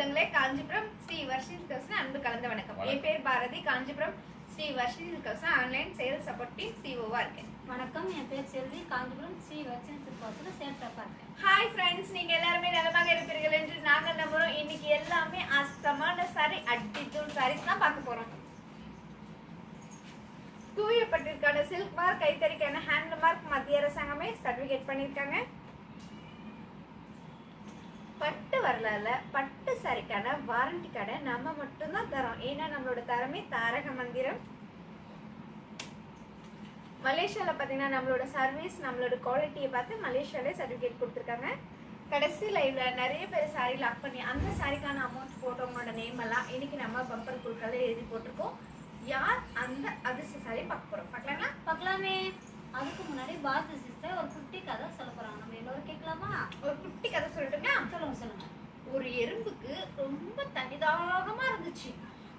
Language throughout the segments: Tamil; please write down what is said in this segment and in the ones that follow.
உள்ளங்களே, காஞ்சிபுரம் ஸ்ரீ வர்ஷி சில்க்ஸ்ல அன்பு கலந்த வணக்கம். என் பேர் பாரதி. காஞ்சிபுரம் ஸ்ரீ வர்ஷி சில்க்ஸ்ல ஆன்லைன் சேல்ஸ் சப்போர்ட் டீம் சிஓவா இருக்கேன். வணக்கம், என் பேர் செல்வி. காஞ்சிபுரம் ஸ்ரீ வர்ஷி சில்க்ஸ்ல சேல்ஸ் ரப்பா இருக்கேன். ஹாய் ஃப்ரெண்ட்ஸ், நீங்க எல்லாருமே நலமாக இருப்பீர்கள் என்று நாங்கள் நம்புறோம். இன்னைக்கு எல்லாமே அஸ்தமான சாரி, அட்டித்தூள் சாரீஸ் தான் பார்க்க போறோம். தூயப்பட்டிற்கான சில்க் மார்க், கைத்தறிக்கான ஹேண்ட் மார்க் மத்திய அரசாங்கமே சர்டிபிகேட் பண்ணியிருக்காங்க. பட்டு வரலால பட்டு சாரிக்கான வாரண்டி கடை நம்ம மட்டும்தான் தரோம். ஏன்னா நம்மளோட தரமே தாரக மந்திரம். மலேசியாவில் பார்த்தீங்கன்னா நம்மளோட சர்வீஸ், நம்மளோட குவாலிட்டியை பார்த்து மலேசியாவிலே சர்டிஃபிகேட் கொடுத்துருக்காங்க. கடைசி லைவ்ல நிறைய பேர் சாரி லாக் பண்ணி அந்த சாரிக்கான அமௌண்ட் போட்டவங்களோட நேம் எல்லாம் இன்னைக்கு நம்ம பம்பர் குழுக்களில் எழுதி போட்டிருக்கோம். யார் அந்த அதிர்ஷ்ட சாரி பார்க்க போறோம்? பார்க்கலாங்களா? பார்க்கலாமே. அதுக்கு முன்னாடி பாரதி சிஸ்டர் ஒரு குட்டி கதை சொல்ல போறாங்க. நம்ம எல்லோரும் கேட்கலாமா? ஒரு குட்டி கதை சொல்லட்டுங்களா? சொல்லுங்க. ஒரு எறும்புக்கு ரொம்ப தண்ணி தாகமா இருந்துச்சு.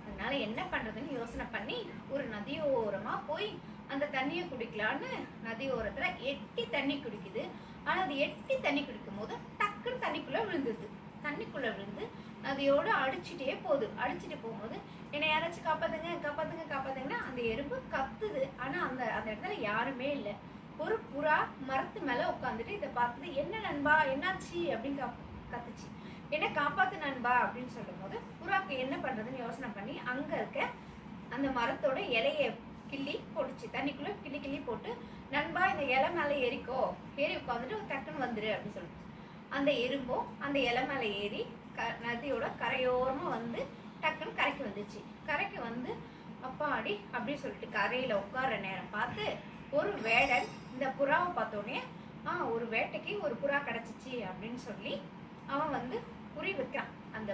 அதனால என்ன பண்றதுன்னு யோசனை பண்ணி ஒரு நதியோரமா போய் அந்த தண்ணியை குடிக்கலான்னு நதியோரத்துல எட்டி தண்ணி குடிக்குது. ஆனா அது எட்டி தண்ணி குடிக்கும் போது டக்குன்னு தண்ணிக்குள்ள விழுந்துது. தண்ணிக்குள்ள விழுந்து நதியோட அடிச்சுட்டே போகுது. அடிச்சுட்டு போகும்போது என்னை யாராச்சும் காப்பாத்துங்க காப்பாத்துங்க காப்பாத்துங்கன்னா அந்த எறும்பு கத்துது. ஆனா அந்த இடத்துல யாருமே இல்லை. ஒரு புறா மரத்து மேல உட்காந்துட்டு இதை பார்த்துட்டு, என்ன நண்பா என்னாச்சு அப்படின்னு கத்துச்சு. என்ன காப்பாத்து நண்பா அப்படின்னு சொல்லும் போது புறாக்கு என்ன பண்றதுன்னு யோசனை பண்ணி அங்க இருக்க அந்த மரத்தோட இலைய கிள்ளி போட்டுச்சு. தண்ணிக்குள்ள கிள்ளி போட்டு, நண்பா இந்த இலை மேல ஏறி உட்காந்துட்டு டக்குன்னு வந்துரு அப்படின்னு சொல்லிச்சு. அந்த எறும்பும் அந்த இலை மேல ஏறி நதியோட கரையோரமா வந்து டக்குன்னு கரைக்கு வந்துச்சு. கரைக்கு வந்து அப்பாடி அப்படின்னு சொல்லிட்டு கரையில உட்கார்ற நேரம் பார்த்து ஒரு வேடன் இந்த புறாவை பார்த்தோன்னே ஒரு வேட்டைக்கு ஒரு புறா கிடைச்சிச்சு அப்படின்னு சொல்லி அவன் வந்து குறி வைக்கிறான். அந்த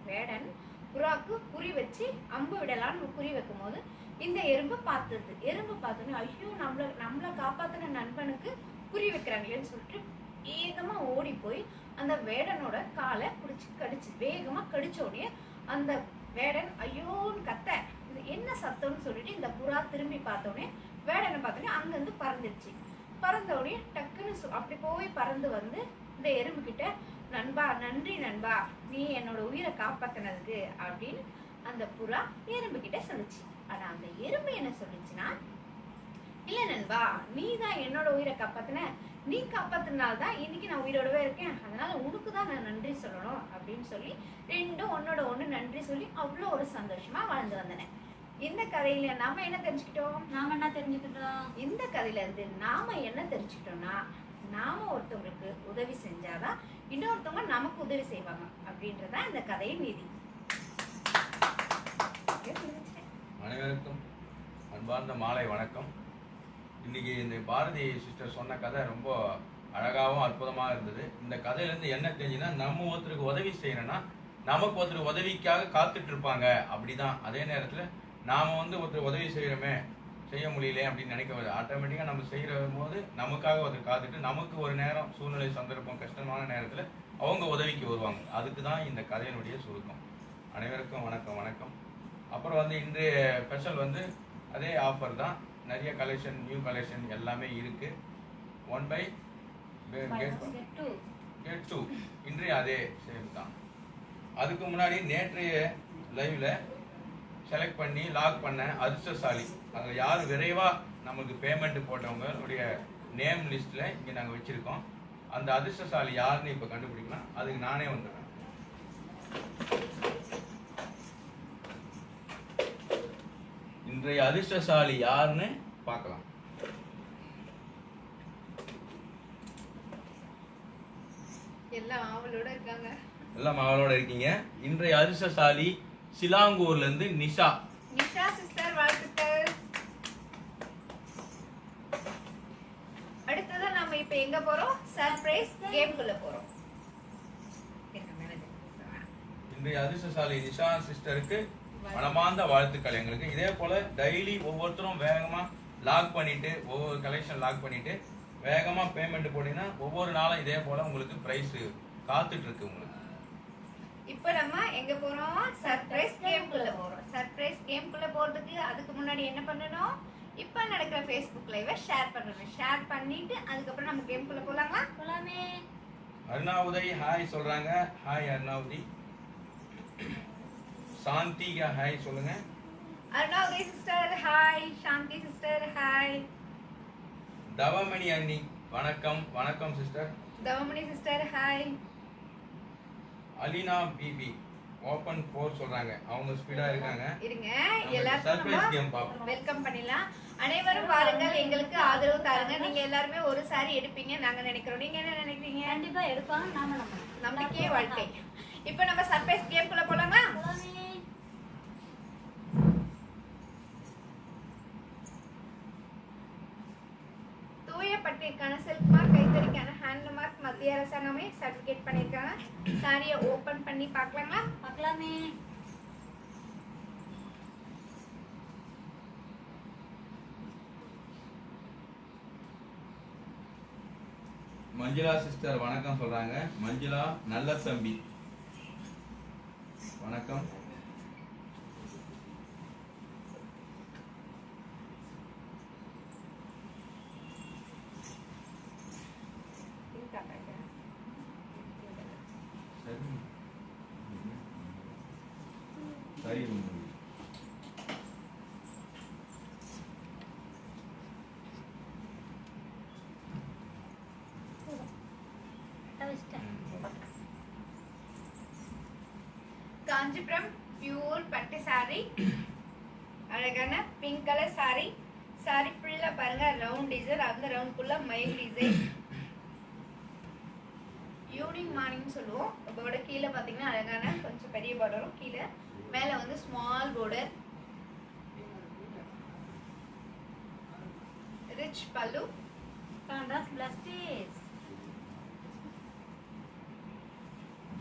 வேடன் புறாவுக்கு குறி வச்சு அம்பு விடலான்னு குறி வைக்கும் போது இந்த எறும்பு பார்த்தது. எறும்பு பார்த்தோன்னே ஐயோ நம்மளை காப்பாத்தின நண்பனுக்கு குறி வைக்கிறாங்களேன்னு சொல்லிட்டு வேகமா ஓடி போய் அந்த வேடனோட காலை கடிச்சு வேகமா கடிச்சோடனே அந்த வேடன் ஐயோன்னு கத்த, இது என்ன சத்தம்னு சொல்லிட்டு இந்த புறா திரும்பி பார்த்தோடனே வேடனை பார்த்தோன்னே அங்கிருந்து பறந்துடுச்சு. பறந்தோடனே டக்குன்னு அப்படி போய் பறந்து வந்து இந்த எறும்பு கிட்ட, நண்பா நன்றி நண்பா, நீ என்னோட உயிரை காப்பாத்தினதுக்கு அப்படின்னு அந்த புறா எறும்பு கிட்ட சொல்லுச்சு. ஆனா அந்த எறும்பு என்ன சொல்லுச்சுன்னா, இல்ல நண்பா, நீ தான் என்னோட உயிரை காப்பாத்தின, நீ காப்பாத்தினால்தான் இன்னைக்கு நான் உயிரோடவே இருக்கேன், அதனால உனக்கு தான் நான் நன்றி சொல்லணும் அப்படின்னு சொல்லி ரெண்டும் ஒன்னோட ஒண்ணு நன்றி சொல்லி அவ்வளோ ஒரு சந்தோஷமா வாழ்ந்து வந்தன. இந்த கதையில நாம என்ன தெரிஞ்சுக்கிட்டோம்? இந்த கதையில இருந்து நாம என்ன தெரிஞ்சுக்கிட்டோம்னா, நாம ஒருத்தவங்களுக்கு உதவி செஞ்சாதான் இன்னொருத்தவங்க நமக்கு உதவி செய்வாங்க அப்படின்றதான் இந்த கதையின் நீதி. அனைவருக்கும் அன்பார்ந்த மாலை வணக்கம். இன்னைக்கு இந்த பாரதி சிஸ்டர் சொன்ன கதை ரொம்ப அழகாகவும் அற்புதமாக இருந்தது. இந்த கதையிலேருந்து என்ன தெரிஞ்சுன்னா, நம்ம ஒருத்தருக்கு உதவி செய்யணும்னா நமக்கு ஒருத்தர் உதவிக்காக காத்துட்டு இருப்பாங்க அப்படிதான். அதே நேரத்தில் நாம் ஒருத்தர் உதவி செய்ய முடியல அப்படின்னு நினைக்க ஆட்டோமேட்டிக்காக நம்ம செய்கிற போது நமக்காக ஒருத்தர் காத்துட்டு நமக்கு ஒரு நேரம் சூழ்நிலை சந்தர்ப்பம் கஷ்டமான நேரத்தில் அவங்க உதவிக்கு வருவாங்க. அதுக்கு தான் இந்த கதையினுடைய சுருக்கம். அனைவருக்கும் வணக்கம். அப்புறம் இன்றைய ஸ்பெஷல் அதே ஆஃபர் தான். நிறைய கலெக்ஷன், நியூ கலெக்ஷன் எல்லாமே இருக்கு. 1 by get 2 இன்றைய அதே சேம் தான். அதுக்கு முன்னாடி நேற்றைய லைவ்ல செலக்ட் பண்ணி லாக் பண்ண அதிர்ஷ்டசாலி, அதில் யார் விரைவாக நமக்கு பேமெண்ட் போட்டவங்களுடைய நேம் லிஸ்ட்ல இங்கே நாங்கள் வச்சிருக்கோம். அந்த அதிர்ஷ்டசாலி யாருன்னு இப்போ கண்டுபிடிக்கலாம். அதுக்கு நானே வந்துடுறேன். இன்றைய அதிர்ஷ்டசாலி யாருன்னு பார்க்கலாம். எல்லாம் ஆவலோட இருக்கீங்க. இன்றைய அதிர்ஷ்டசாலி சிலாங்கூர்ல இருந்து நிஷா சிஸ்டர், வாழ்த்துக்கள். அடுத்ததான் நாம இப்ப எங்க போறோம்? சர்ப்ரைஸ் கேம்குள்ள போறோம். இன்றைய அதிர்ஷ்டசாலி நிஷா சிஸ்டருக்கு மனமார்ந்த வாழ்த்துக்கள். எங்களுக்கு இதே போல டெய்லி ஒவ்வொருத்தரும் வேகமா லாக் பண்ணிட்டு, ஒவ்வொரு கலெக்ஷன் லாக் பண்ணிட்டு வேகமா பேமெண்ட் போட்டீங்கன்னா ஒவ்வொரு நாளும் இதே போல உங்களுக்கு பிரைஸ் காத்துட்டு இருக்கு உங்களுக்கு. இப்போ நம்ம எங்க போறோம்? சர்ப்ரைஸ் கேம்குள்ள போறோம். சர்ப்ரைஸ் கேம்குள்ள போறதுக்கு அதுக்கு முன்னாடி என்ன பண்ணணும்? இப்ப நடக்கிற ஃபேஸ்புக் லைவ ஷேர் பண்ணணும். ஷேர் பண்ணிட்டு அதுக்கப்புறம் நம்ம கேம்குள்ள போலாமா? போலாமே. அருணாவுதய் ஹாய் சொல்றாங்க. ஹாய் அருணாவுதி. சாந்தி ஹாய் சொல்லுங்க. Aruna Uday sister hi. Shanthi sister hi. Thavamani அண்ணி வணக்கம். வணக்கம் sister. Thavamani sister hi. Alina பிபி ஓபன் 4 சொல்றாங்க. அவங்க ஸ்பீடா இருக்காங்க. இருங்க சர்ப்ரைஸ் எல்லாரும் கேம் பாப்போம். வெல்கம் பண்ணிடலாம். அனைவரும் வாருங்கள், எங்களுக்கு ஆதரவு தாருங்க. நீங்க எல்லாருமே ஒரு சாரி எடுப்பீங்க நாங்க நினைக்கிறோம். நீங்க என்ன நினைக்கிறீங்க? கண்டிப்பா எடுப்பாங்க, நாம நம்புறோம். நம்பிக்கையே வாழ்க்கை. இப்போ நம்ம சர்ப்ரைஸ் கேம் குள்ள போலாமா? போலாமே. தூய பட்டிற்கான சில்க் மார்க், கைத்தறிக்கான ஹேண்ட் மார்க் மத்திய அரசாங்கமே சர்டிபிகேட் பண்ணிருக்காங்க. சாரியை ஓபன் பண்ணி பார்க்கலாங்களா? பார்க்கலாமே. மஞ்சுளா சிஸ்டர் வணக்கம் சொல்றாங்க. மஞ்சுளா நல்ல தம்பி வணக்கம். சரி காஞ்சிபுரம் பியூர் பட்டு சாரி, அழகான பிங்க் கலர் சாரி. சாரி ஃபுல்லா பாருங்க ரவுண்ட் டிசைன், அந்த ரவுண்ட் ஃபுல்லா மயில் டிசைன். ஈவினிங் மார்னிங் சொல்லுவோம். பார்டர் கீழே பார்த்தீங்கன்னா அழகான கொஞ்சம் பெரிய பார்டரும், கீழே மேலே வந்து ஸ்மால் பார்டர். ரிச் பல்லு. Contrast plus piece.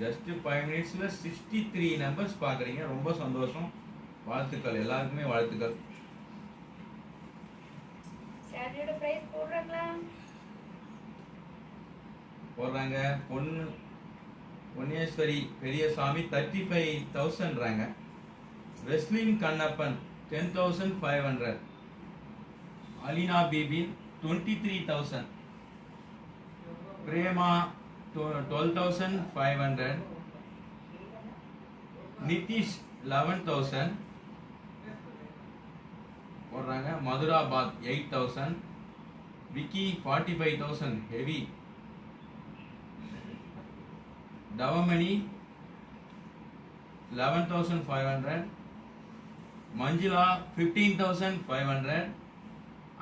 ஜஸ்ட் 5 மினிட்ஸ்ல 63 நம்பர்ஸ் பாக்குறீங்க. ரொம்ப சந்தோஷம். வாழ்த்துக்கள், எல்லாருக்குமே வாழ்த்துக்கள். சாரியோட பிரைஸ் போடுறாங்களா? போடுறாங்க. பொன்னேஸ்வரி பெரியசாமி 35,000றாங்க. வெஸ்லின் கண்ணப்பன் 10,500. அலினா பிபி 23,000. பிரேமா 12,500. நிதிஷ் 11,000 போடுறாங்க. Madhurabad 8,000. Vicky 45,000 heavy. Thavamani 11,500. Manjula 15,500.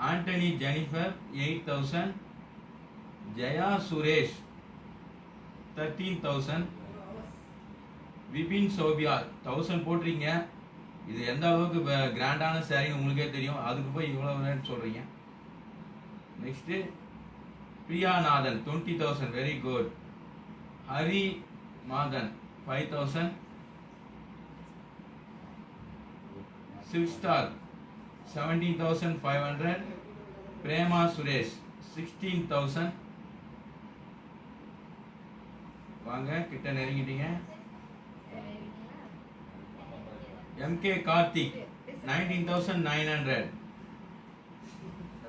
Antony Jennifer 8,000. Jaya Suresh 13,000. Vipin Sophia 1,000 போட்டுறீங்க. இது எந்த அளவுக்கு கிராண்டான சாரி உங்களுக்கே தெரியும். அதுக்கு போய் இவ்வளவு ரேட் சொல்றீங்க. Next Priyanathan 20,000 very good. Hari Madhan 5,000. Silk star 17,500. Prema Suresh 16,000. வாங்க கிட்ட நெருங்கிட்டீங்க. எம்கே கார்த்திக் 19,900.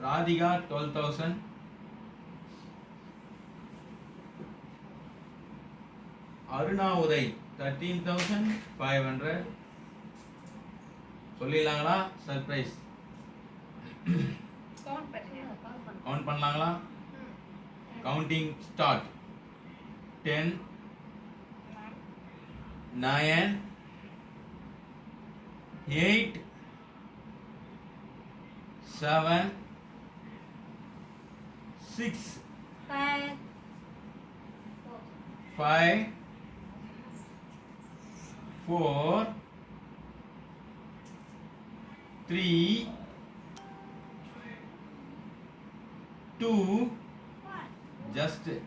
ராதிகா 12,000. அருணா உதய் 13,500. சொல்லிடலாங்களா? சர்ப்ரைஸ் கவுண்ட் பண்ணுங்க. கவுண்ட் பண்ணலாங்களா? Counting start. 10 9 8 7 6 5 4 3 2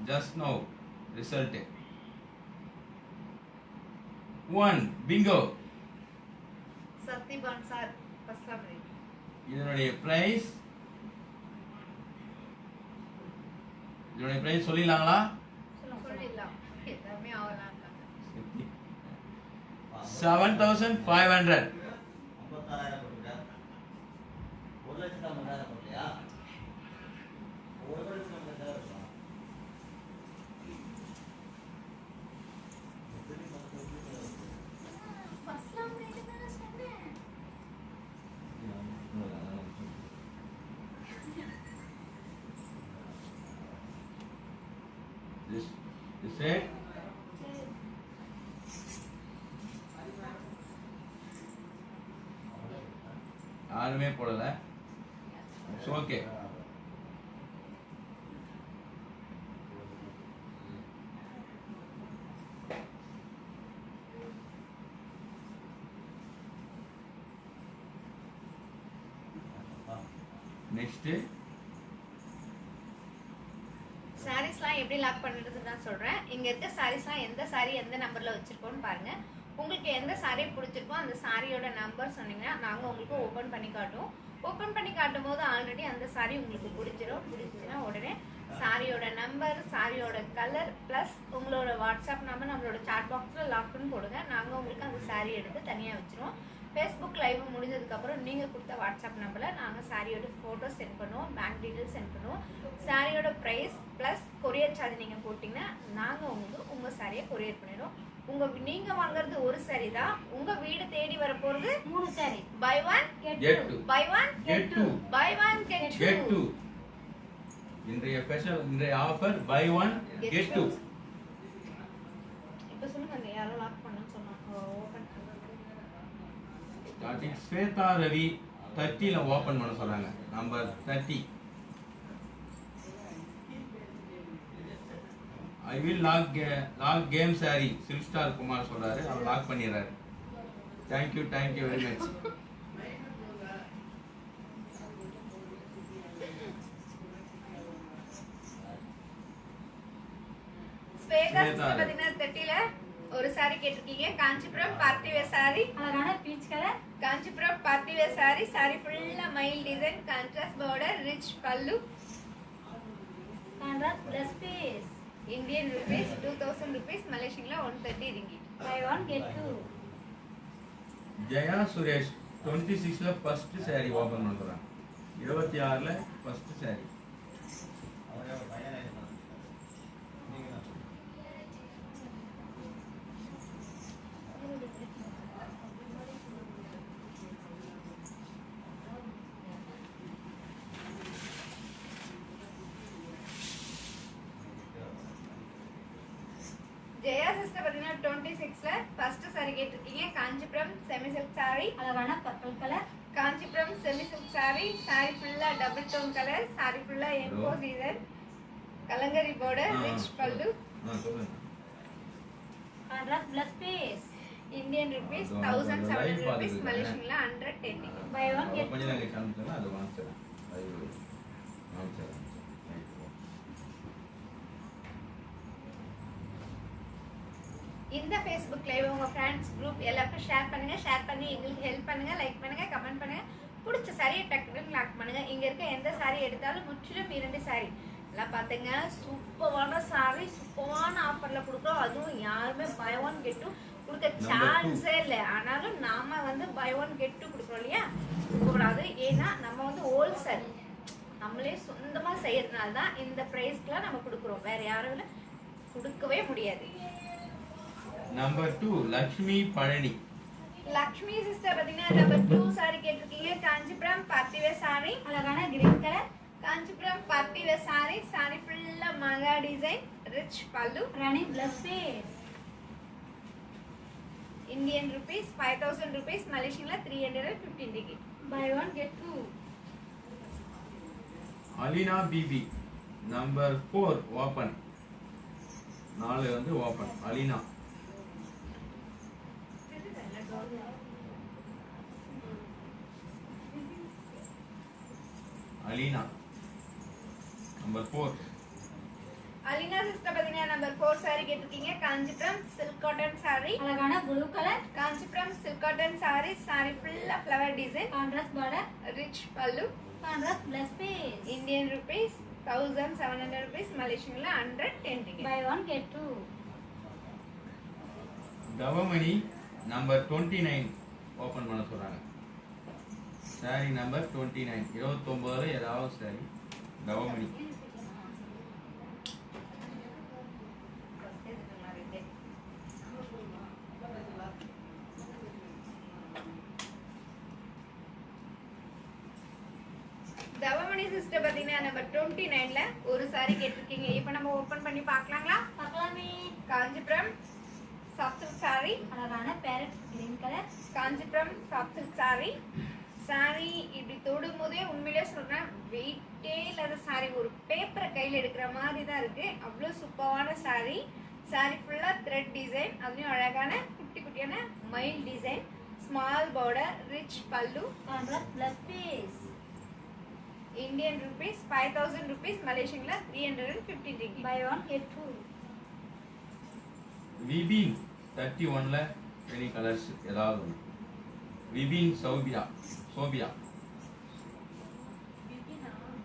just now result 1 bingo. Satyaban sir first number. இதனுடைய பிரைஸ் சொல்லிடலாங்களா? சொல்லிடலாம். எல்லாமே ஆகலாம். 7,500. ஸ்ட்ரைட். யாருமே போடல. ஓகே. நெக்ஸ்ட் சாரீஸ்லாம் எப்படி லாக் பண்ணுறதுன்னு நான் சொல்கிறேன். இங்கே இருக்க சாரீஸ்லாம் எந்த சாரீ எந்த நம்பரில் வச்சுருக்கோன்னு பாருங்கள். உங்களுக்கு எந்த சாரீ பிடிச்சிருக்கோ அந்த சாரியோட நம்பர் சொன்னீங்கன்னா நாங்கள் உங்களுக்கு ஓப்பன் பண்ணி காட்டுவோம். ஓப்பன் பண்ணி காட்டும் போது ஆல்ரெடி அந்த சாரீ உங்களுக்கு பிடிச்சிருச்சுன்னா உடனே சாரியோட நம்பர், சாரியோட கலர் ப்ளஸ் உங்களோட வாட்ஸ்அப் நம்பர் நம்மளோட சாட் பாக்ஸில் லாக்னு போடுங்க. நாங்கள் உங்களுக்கு அந்த சாரீ எடுத்து தனியாக வச்சுருவோம். ஃபேஸ்புக் லைவ் முடிஞ்சதுக்கப்புறம் நீங்கள் கொடுத்த வாட்ஸ்அப் நம்பரில் நாங்கள் சாரியோட ஃபோட்டோ சென்ட் பண்ணுவோம், பேங்க் டீட்டெயில்ஸ் சென்ட் பண்ணுவோம். சாரியோட ப்ரைஸ் ப்ளஸ் கொரியர் சார்ஜ் நீங்கள் போட்டிங்கன்னா நாங்கள் உங்களுக்கு உங்கள் சாரியை கொரியர் பண்ணிடுவோம். நீங்கள் வாங்குறது ஒரு சாரி தான், உங்கள் வீடு தேடி வர போகிறது 3 sari. Buy one get two. Buy one get two. Buy one get get two. Two. இன்றைய offer buy one get two. இப்போ சொல்லுங்க யாரோ லாக் பண்ணணும்னு சொன்னாங்க. ஓப்பன் ஸ்டார்டிங் ஸ்வேதா ரவி 30ல ஓபன் பண்ண சொல்றாங்க. Number 30. I will lock game sorry silk star Kumar சொல்றாரு. அவர் லாக் பண்ணிடுறாரு. Thank you very much. Swetha பார்த்தீங்கன்னா 30ல ஒரு சாரி கேட்டிருக்கீங்க. காஞ்சிபுரம் பார்ட்டி வேர் சாரி, அழகான peach colour. Kanchipuram party wear sari. Sorry ஃபுல்லா மைல் டிசைன், கான்ட்ராஸ்ட் பார்டர், ரிச் பல்லு. Contrast plus piece. Indian rupees 2000 rupees, மலேசியன்ல 130 ringgit. Buy one get two. Jaya Suresh 26ல ஃபர்ஸ்ட் சாரி ஓபன் பண்றாங்க. 26ல ஃபர்ஸ்ட் சாரி. ஜெயா சிஸ்டர் பார்த்தீங்கன்னா 26ல ஃபர்ஸ்ட் சாரி கேட்டிருக்கீங்க. காஞ்சிபுரம் செமி சில்க் சாரி, அழகான purple colour. Kanchipuram semi silk sorry. Sorry ஃபுல்லா டபுள் டோன் கலர், சாரி ஃபுல்லா emboss design, Kalamkari border, rich pallu. சொல்லுங்க. Contrast plus piece. Indian rupees 1700 rupees, மலேசியன்ல 110. பை ஒன் கெட் கொஞ்ச நேரம் காமிச்சா அது வாங்குறேன். வாங்குறேன். இந்த ஃபேஸ்புக் லைவ் உங்க ஃப்ரெண்ட்ஸ் குரூப் எல்லாருக்கும் ஷேர் பண்ணுங்க. ஷேர் பண்ணி எங்களுக்கு ஹெல்ப் பண்ணுங்க, லைக் பண்ணுங்க, கமெண்ட் பண்ணுங்க. பிடிச்ச சாரியை டக்குன்னு லாக் பண்ணுங்க. இங்க இருக்க எந்த சாரி எடுத்தாலும் முற்றிலும் 2 சாரி எல்லாம் பாத்துங்க. சூப்பரான சாரி, சூப்பரான ஆஃபர்ல கொடுக்குறோம். அதுவும் யாருமே பை ஒன் கெட் டூ கொடுக்க சான்ஸே இல்லை. ஆனாலும் நாம வந்து பை ஒன் கெட் டூ கொடுக்குறோம் இல்லையா, கூடாது. ஏன்னா நம்ம வந்து ஹோல்சேல் நம்மளே சொந்தமா செய்யறதுனால தான் இந்த பிரைஸ்க்குலாம் நம்ம கொடுக்குறோம். வேற யாரும் கொடுக்கவே முடியாது. நம்பர் 2 லக்ஷ்மி பழனி. லக்ஷ்மி சிஸ்டர் பாத்தீங்கன்னா நம்பர் 2 சாரி கேட்டிருக்கீங்க. காஞ்சிபுரம் பார்ட்டி வேர் சாரி, அழகான green colour. Kanchipuram party wear sari. Sorry ஃபுல்லா மங்கா டிசைன், ரிச் பல்லு, ராணி plus piece. Indian rupees 5000 rupees, மலேசியன்ல 315 ringgit. Buy one get two. Alina பிபி நம்பர் 4 ஓபன். 4 வந்து open. Alina Alina number 4. Alina sister பாத்தீங்கன்னா நம்பர் 4 சாரி கேட்டிருக்கீங்க. காஞ்சிபுரம் சில்க் காட்டன் சாரி, அழகான blue colour. Kanchipuram silk cotton sorry. Sorry ஃபுல்லா flower design, contrast border, rich பல்லு, contrast plus piece. Indian rupees 1700 rupees, மலேசியன்ல 110 ringgit. Buy one get two. Thavamani number 29 open பண்ண சொல்றாங்க. சாரி நம்பர் 29 29ல ஏதாவது சாரி. தவமணி தவமணி சிஸ்டர் பார்த்தீங்கன்னா நம்பர் 29ல ஒரு saree கேட்டிருக்கீங்க. இப்போ நம்ம ஓப்பன் பண்ணி பார்க்கலாங்களா? பார்க்கலாமே. Kanchipuram soft silk saree. அழகான parrot green colour. Kanchipuram soft silk saree. saree இப்படி தொடும் போதே உண்மையிலே சொல்றேன், வெயிட்டே இல்லாத saree. ஒரு பேப்பரை கையில் எடுக்கிற மாதிரி தான் இருக்கு. அவ்வளோ சூப்பரான saree. saree ஃபுல்லாக த்ரெட் டிசைன், அதுலேயும் அழகான குட்டி குட்டியான மயில் டிசைன், ஸ்மால் பார்டர், ரிச் பல்லு. Contrast plus piece. Indian rupees 5000 rupees, Malaysian 350 ringgit. Buy one get two. Vipin 31ல எனி கலர்ஸ் ஏதாவது ஒன்று. விபின் சோபியா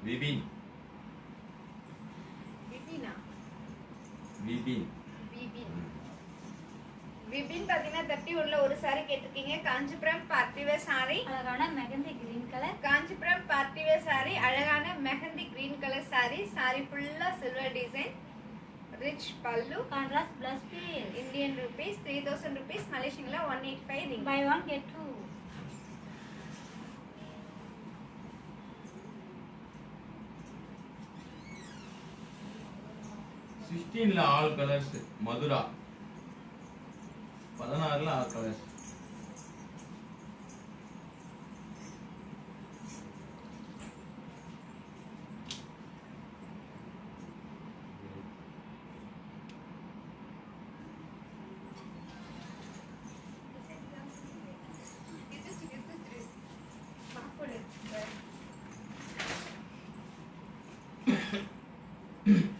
விபின் விபின் பார்த்தீங்கன்னா 31ல ஒரு saree கேட்டிருக்கீங்க. Kanchipuram partywear saree. அழகான mehndi green colour. Kanchipuram partywear saree, அழகான mehndi green colour saree. saree ஃபுல்லா சில்வர் டிசைன், ரிச் பல்லு. Contrast plus piece. Indian rupees 3000 rupees, Malaysian 185 ringgit. Buy one get two. சிக்ஸ்டீன்ல ஆல் கலர்ஸ். மதுரா 16ல all colours.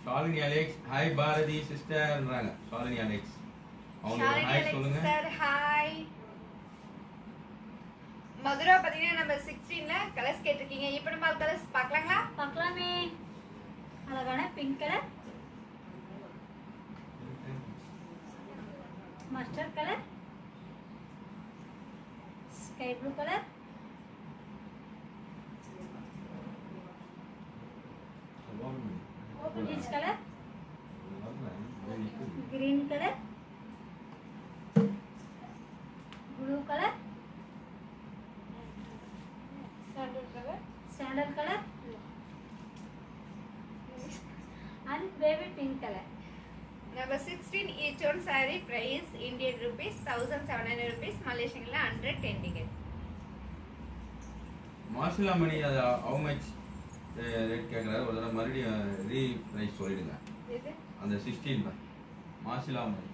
Shalini Alex hi Bharathi சிஸ்டர்ன்றாங்க. ஷாலினி அலெக்ஸ் அவங்க ஹாய் சொல்லுங்க. Sir hi. மதுரா பாத்தீங்கன்னா நம்ம 16ல கலர்ஸ் கேட்டிருக்கீங்க. இப்போ நம்ம கலர்ஸ் பார்க்கலாங்களா? பார்க்கலாமே. அழகான pink colour, mustard colour, sky blue colour, peach colour, green colour, blue colour, sandal colour and baby pink color. Number 16 each one saree price Indian rupees 1700 rupees, Malaysian 110 ringgit. மாசிலா மணி அது how much ரேட் கேக்குறாரு. ஒரு தடவை மறுபடியும் ரீ பிரைஸ் சொல்லிடுங்க. இது அந்த 16 தான் மாசிலா மணி.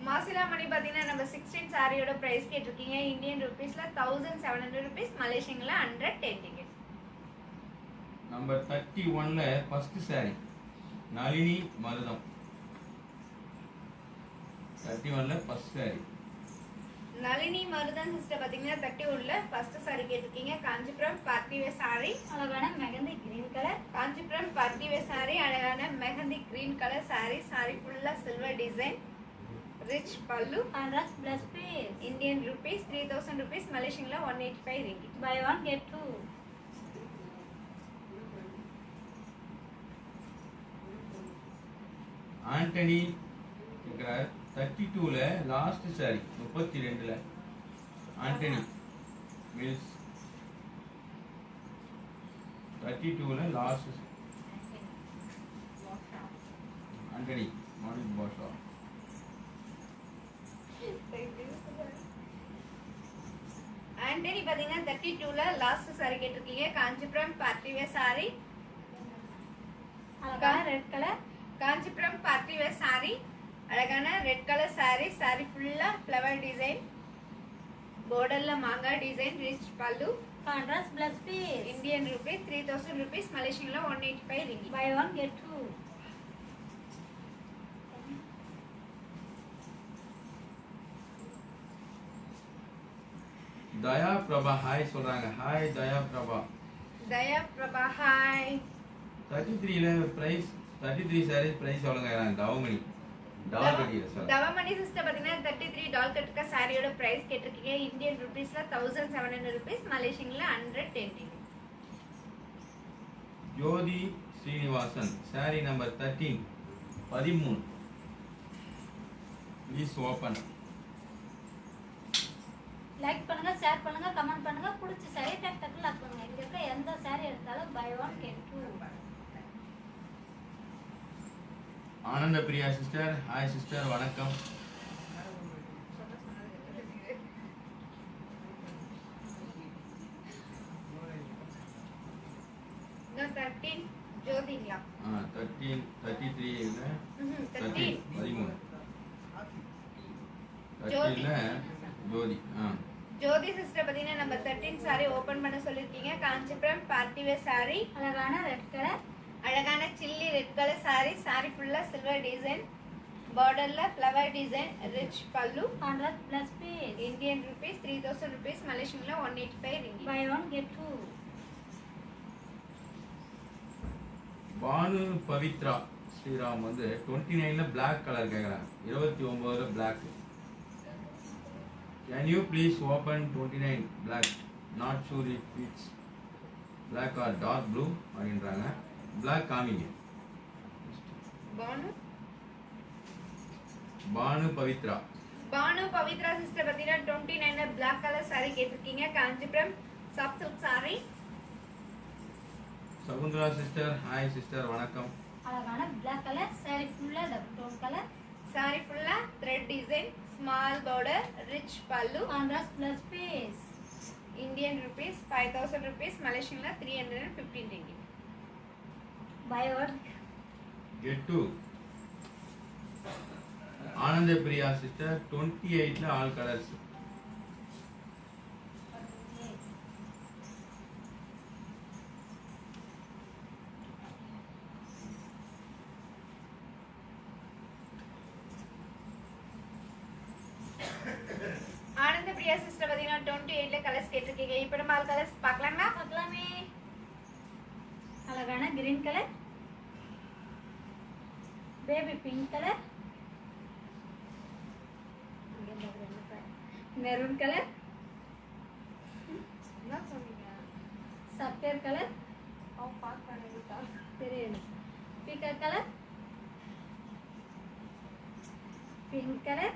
மாசிலா மணி பாத்தீங்கன்னா நம்ம 16 சாரியோட பிரைஸ் கேட்டிருக்கீங்க. இந்தியன் ருபீஸ்ல 1700 rupees, Malaysian 110 ringgit. நம்பர் 31ல ஃபர்ஸ்ட் saree நளினி மருதம். 31ல first saree Nalini Maruthan sister பாத்தீங்கன்னா 31ல ஃபர்ஸ்ட் saree கேட்டிருக்கீங்க. காஞ்சிபுரம் பார்ட்டிவேர் saree, அழகான mehndi green colour. Kanchipuram partywear saree, அழகான mehndi green colour saree. saree ஃபுல்லா சில்வர் டிசைன், ரிச் பல்லு. Contrast plus piece. Indian rupees 3000 rupees, Malaysian 185 ringgit. Buy one get two. Antony கேக்குறாரு 32ல லாஸ்ட் saree 32ல ஆண்டனி மில்ஸ் 32ல last Antony morning Basha. Antony பாத்தீங்கன்னா 32ல லாஸ்ட் saree கேட்டிருக்கீங்க. காஞ்சிபுரம் பார்ட்டிவேர் saree, அழகான red colour. Kanchipuram partywear saree, அழகான ரெட் கலர் saree. saree ஃபுல்லா ஃப்ளவர் டிசைன், borderல மாங்காய் டிசைன், ரிச் பல்லு. Contrast plus piece. Indian rupees 3000 rupees, Malaysian 185 ringgit. Buy one get two. Daya Prabha hi சொல்றாங்க. ஹாய் தயா பிரபா. தயா பிரபா ஹாய். 33ல பிரைஸ் 33 sarees பிரைஸ் எவ்வளவுங்க? தவமணி டால் கட்டியா சார். தவமணி சிஸ்டர் பாத்தீங்கன்னா 33 டால் கட்டுக்க சாரியோட பிரைஸ் கேட்டிருக்கீங்க. இந்தியன் ருபீஸ்ல 1700 rupees, Malaysian 110 ringgit. Jyothi Srinivasan saree number 13 please open. Like பண்ணுங்க, ஷேர் பண்ணுங்க, கமெண்ட் பண்ணுங்க. பிடிச்ச saree டக் டக் லாக் பண்ணுங்க. இங்க இருக்க எந்த saree எடுத்தாலும் buy one get two. Anandha Priya sister, hi sister, வணக்கம். No, 13 ஜோதிங்களா? 13, 33 இல்ல? 13 13. ஜோதி. 13 ஜோதி. ஜோதி சிஸ்டர் பார்த்தீங்கன்னா நம்பர் 13 சாரி ஓபன் பண்ண சொல்லிருக்கீங்க. காஞ்சிபுரம் பார்ட்டி வேர் சாரி, அழகான ரெட் கலர், அழகான chilli red colour sorry. Sorry ஃபுல்லா சில்வர் டிசைன், பார்டர்ல ஃப்ளவர் டிசைன், ரிச் பல்லு. Contrast plus piece. Indian rupees 3000 rupees, மலேசியன்ல 185 ringgit. Buy one get two. Banu Pavithra Sriram வந்து 29ல black கலர் கேக்குறாங்க. 29ல black. Can you please open 29 black? Not sure if it's black or dark blue அப்படின்றாங்க. black காமிங்க. பானு பானு பவித்ரா. பானு பவித்ரா சிஸ்டர் பார்த்தீங்கன்னா 29ல black கலர் சாரி கேட்டிருக்கீங்க. Kanchipuram soft silk sari. Shakuntala sister, hi sister, வணக்கம். அழகான black கலர் saree ஃபுல்லா டபுள் டோன் கலர். சாரி ஃபுல்லா thread design, small border, rich பல்லு. Contrast plus piece. Indian rupees 5000 rupees, மலேசியன்ல 315 ringgit. Buy one get two. Anandha Priya sister 28ல all colours. Anandha Priya sister பார்த்தீங்கன்னா 28ல கலர்ஸ் கேட்டிருக்கீங்க. இப்போ நம்ம ஆல் கலர்ஸ் பார்க்கலாங்களா? பார்க்கலாமே. அழகான green colour, baby pink colour, maroon colour, என்ன சொன்னீங்க? சஃபேர் கலர், அவன் பார்க்கறானே. தெரியுது, பீக்கர் colour, pink colour,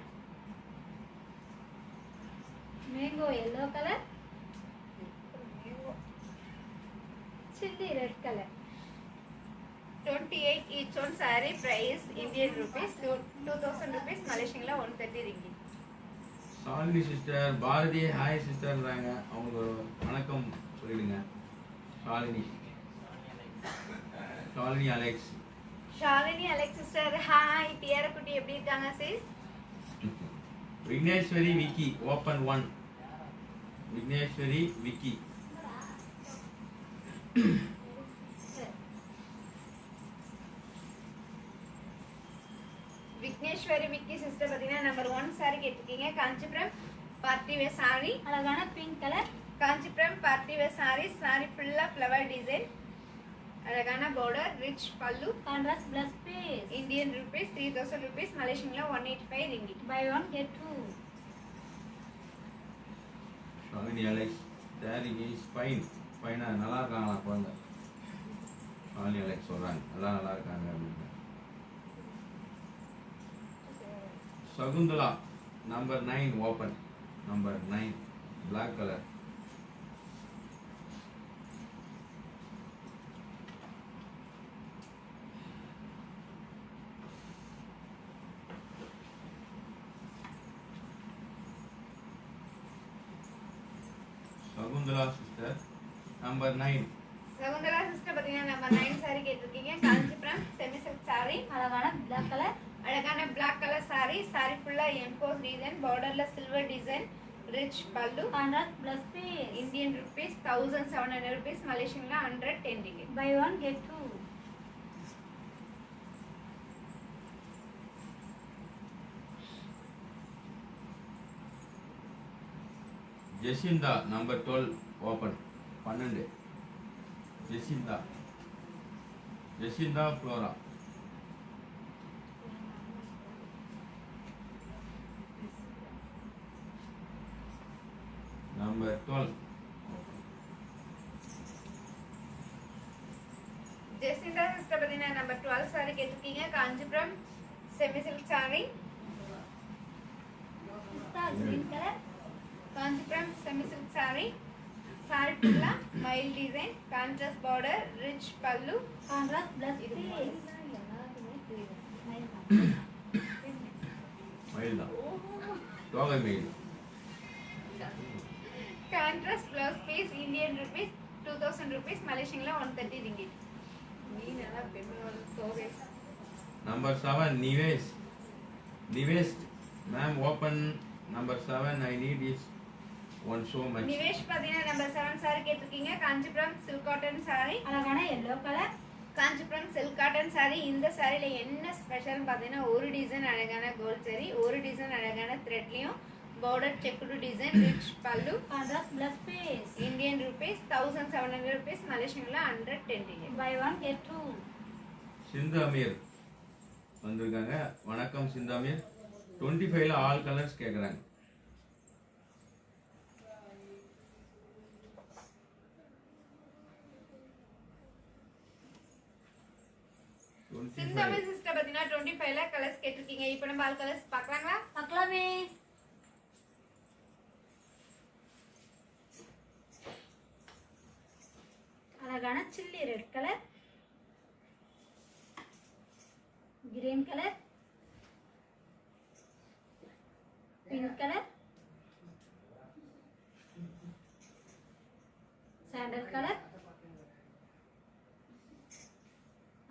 mango yellow colour, chilli red colour. 28 each one saree price Indian rupees 2000 rupees, மலேசியன்ல 130 ringgit. Shalini sister, Bharathi hi சிஸ்டர்ன்றாங்க. அவங்க வணக்கம் சொல்லிடுங்க. Shalini Alex. Shalini Alex sister hi. டிஆர குட்டி எப்படி இருக்காங்க sis? Vigneshwari Vicky open 1. Vigneshwari Vicky. Vigneshwari Vicky sister பார்த்தீங்கன்னா நம்பர் 1 saree கேட்டிருக்கீங்க. காஞ்சிபுரம் பார்ட்டி வேர் saree, அழகான pink colour, Kanchipuram party wear saree. saree ஃபுல்லா ஃப்ளவர் டிசைன், அழகான border, ரிச் பல்லு. Contrast plus piece. Indian rupees 3000 rupees, மலேசியன்ல 185 ringgit. Buy one get two. Shalini Alex sorry is fine. ஃபைனா நல்லா இருக்காங்களா குழந்தை? ஷாலினி அலெக்ஸ் சொல்றாங்க நல்லா இருக்காங்க அப்படின்னு. Shakuntala number 9 open. Number 9 black colour. Shakuntala sister number 9. Shakuntala sister பார்த்தீங்கன்னா நம்பர் 9 saree கேட்டிருக்கீங்க. காஞ்சிபுரம் செமி சில்க் saree, அழகான black கலர், அழகான black கலர் saree. saree ஃபுல்லா எம்போஸ் டிசைன், பார்டர்ல சில்வர் டிசைன், ரிச் பல்லு. Contrast plus piece. Indian rupees 1700 rupees, மலேசியன்ல 110 ringgit. Buy one get two. Jacintha number 12 open 12. Jacintha Flora. Number 12. Jacintha sister பார்த்தீங்கன்னா நம்பர் 12 saree கேட்டிருக்கீங்க. Kanchipuram semi silk saree, pista green colour, Kanchipuram semi silk saree. saree ஃபுல்லா மைல் டிசைன், கான்ட்ராஸ்ட் border, ரிச் பல்லு. கான்ட்ராஸ்ட் பிளஸ் இது பீஸ். எல்லாருக்குமே தெரியும். மயில் தான், தோகை மயில். Contrast blouse piece Indian rupees 2000 rupees, மலேசியன்ல 130 ringgit. நீ நல்லா பெண்ணோட தோகை. Number 7 Nivesh ma'am, open number 7. I need is one so much. Nivesh பாத்தீங்கன்னா நம்பர் 7 சாரி கேட்டிருக்கீங்க. காஞ்சிபுரம் சில்க் காட்டன் சாரி, அழகான yellow colour. Kanchipuram silk cotton sorry. இந்த சாரில என்ன ஸ்பெஷல் பாத்தீங்கன்னா ஒரு டிசைன் அழகான கோல்ட் சாரி, ஒரு டிசைன் அழகான த்ரெட்லயும் border checked design, rich pallu, contrast plus piece. Indian rupees 1700 rupees, மலேசியன்ல 110 ringgit. Buy 1 get 2. Sindhu Amir வந்திருக்காங்க. வணக்கம் சிந்து அமீர். 25ல ஆல் கலர்ஸ் கேக்குறாங்க. சிந்தாமி சிஸ்டர் பாத்தீங்கன்னா 25ல கலர்ஸ் கேட்டிருக்கீங்க. இப்போ நம்ம ஆல் கலர்ஸ் பார்க்கலாங்களா? பார்க்கலாமே. அழகான chilli red colour, green colour, pink colour, sandal colour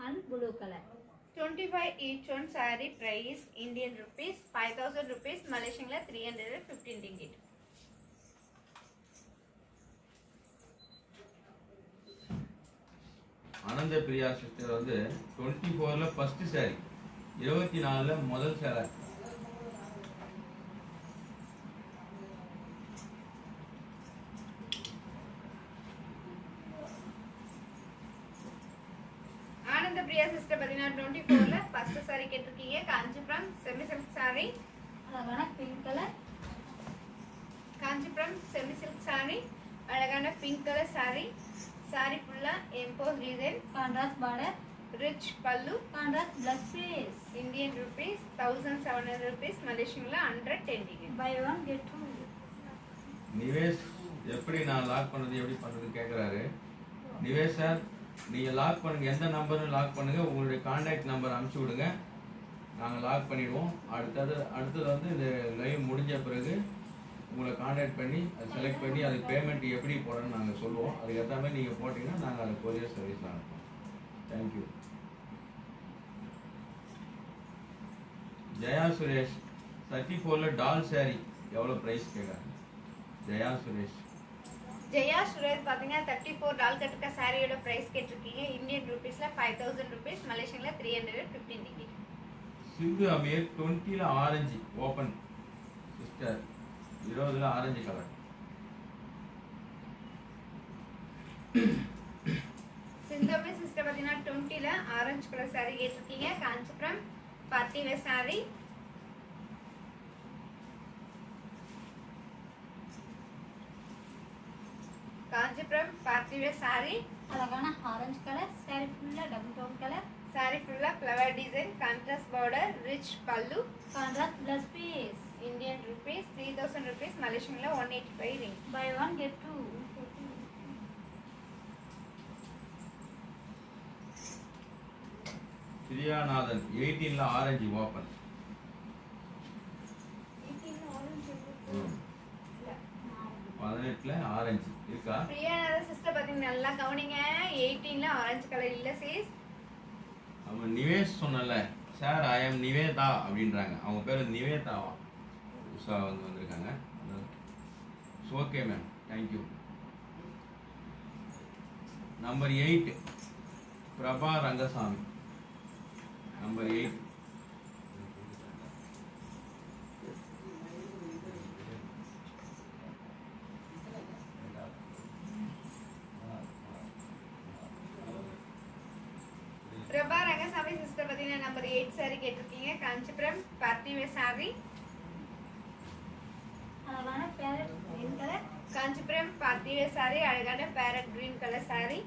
and blue color. 25 each one saree price Indian rupees 5000 rupees, மலேசியன்ல 315 ringgit. ஆனந்த பிரியா சிஸ்டர் வந்து 24ல ஃபர்ஸ்ட் சாரி, 24ல முதல் சாரி. ஆனந்த பிரியா சிஸ்டர் பாத்தீங்கன்னா 24ல ஃபர்ஸ்ட் சாரி கேட்டிருக்கீங்க. காஞ்சிபுரம் செமி சில்க் சாரி, அழகான pink colour, Kanchipuram semi silk sorry, அழகான பிங்க் கலர் சாரி. சாரி ஃபுல்லா emboss design, contrast border, rich பல்லு, contrast plus piece. Indian rupees 1700 rupees, மலேசியன்ல 110 ringgit. Buy 1 get 2. நிவேஷ் எப்படி நான் லாக் பண்ணது எப்படி பண்றது கேக்குறாரு. நிவேஷ் சார், நீங்க லாக் பண்ணுங்க, எந்த நம்பரும் லாக் பண்ணுங்க, உங்களுடைய கான்டாக்ட் நம்பர் அனுப்பிச்சு விடுங்க, நாங்கள் லாக் பண்ணிடுவோம். அடுத்தது வந்து இது லைவ் முடிஞ்ச பிறகு உங்களை கான்டாக்ட் பண்ணி அதை செலக்ட் பண்ணி அதுக்கு பேமெண்ட் எப்படி போடணும்னு நாங்கள் சொல்லுவோம். அதுக்கு ஏற்ற மாதிரி நீங்கள் போட்டிங்கன்னா நாங்கள் அது கொரியர் சர்வீஸ் அனுப்புவோம். தேங்க்யூ. ஜெயா சுரேஷ் 34ல டால் சாரி எவ்வளோ ப்ரைஸ் கேட்குறாங்க? ஜெயா சுரேஷ் ஜெயா சுரேஷ் பாத்தீங்கன்னா 34 டால் கட்டுக்க சாரியோட பிரைஸ் கேட்டிருக்கீங்க. இந்தியன் ருபீஸ்ல 5000 rupees, மலேசியன்ல 315 ringgit. சிந்து அமீர் 20ல ஆரஞ்சு ஓப்பன் சிஸ்டர், 20ல ஆரஞ்சு கலர். சிந்தாமி சிஸ்டர் பாத்தீங்கன்னா 20ல ஆரஞ்சு கலர் சாரி கேட்டிருக்கீங்க. Kanchipuram party wear sari, Kanchipuram party wear sorry, அழகான ஆரஞ்சு கலர். சாரி ஃபுல்லா டபுள் டோன் கலர், சாரி ஃபுல்லா flower design, contrast border, rich பல்லு, contrast plus piece. Indian rupees 3000 rupees, மலேசியன்ல 185 ringgit. Buy 1 get 2. பிரியாநாதன் 18ல ஆரஞ்சு ஓப்பன். 18ல ஆரஞ்சு இருக்கா? பிரியாநாதன் சிஸ்டர் பாத்தீங்கன்னா நல்லா கவனிங்க. 18ல ஆரஞ்சு கலர் இல்ல சீஸ். அவன் நிவேஷ் சொன்னல சார், ஐ எம் நிவேதா அப்படின்றாங்க. அவங்க பேர் நிவேதாவா உஷா வந்து வந்திருக்காங்க. Okay ma'am, thank you. Number 8 Prabha Rangasamy. Number 8 Prabha Rangasamy sister பாத்தீங்கன்னா நம்பர் 8 சாரி கேட்டிருக்கீங்க. காஞ்சிபுரம் பார்ட்டி வேர் சாரி, அழகான parrot green colour, Kanchipuram party wear sorry, அழகான parrot green colour sorry.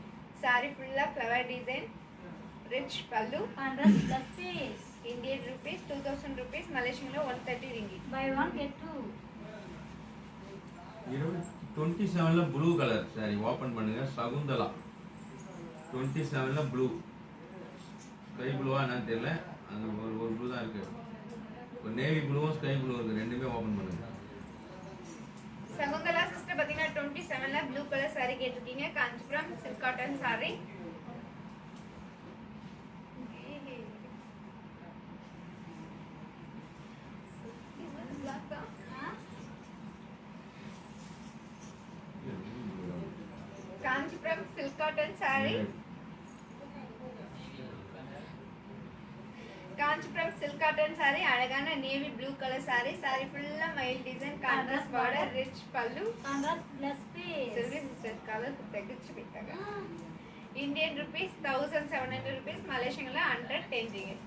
Sorry ஃபுல்லா ஃப்ளவர் டிசைன், ரிச் பல்லு, contrast plus piece. Indian rupees 2000 rupees, மலேசியன்ல 130 ringgit. Buy 1 get 2. 27ல ப்ளூ கலர் சாரி ஓபன் பண்ணுங்க. சகுந்தலா 27ல ப்ளூ, ஸ்கை ப்ளூவா என்னன்னு தெரியல. அந்த ஒரு ப்ளூ தான் இருக்கு. ஒரு நேவி ப்ளூவும் ஸ்கை ப்ளூ இருக்கு, ரெண்டுமே ஓபன் பண்ணுங்க. சகுந்தலா சிஸ்டர் பாத்தீங்கன்னா 27ல ப்ளூ கலர் saree கேட்டிருக்கீங்க. Kanchipuram silk cotton saree. Kanchipuram silk cotton saree. Kanchipuram silk cotton saree, அழகான navy blue colour saree. saree ஃபுல்லா மயில் டிசைன், கான்ட்ராஸ்ட் பார்டர், ரிச் பல்லு. Contrast plus piece. Silvy sister colour தெகிச்சு போயிட்டாங்க. இந்தியன் ருபீஸ் 1700 rupees, மலேசியன்ல 110 ringgit.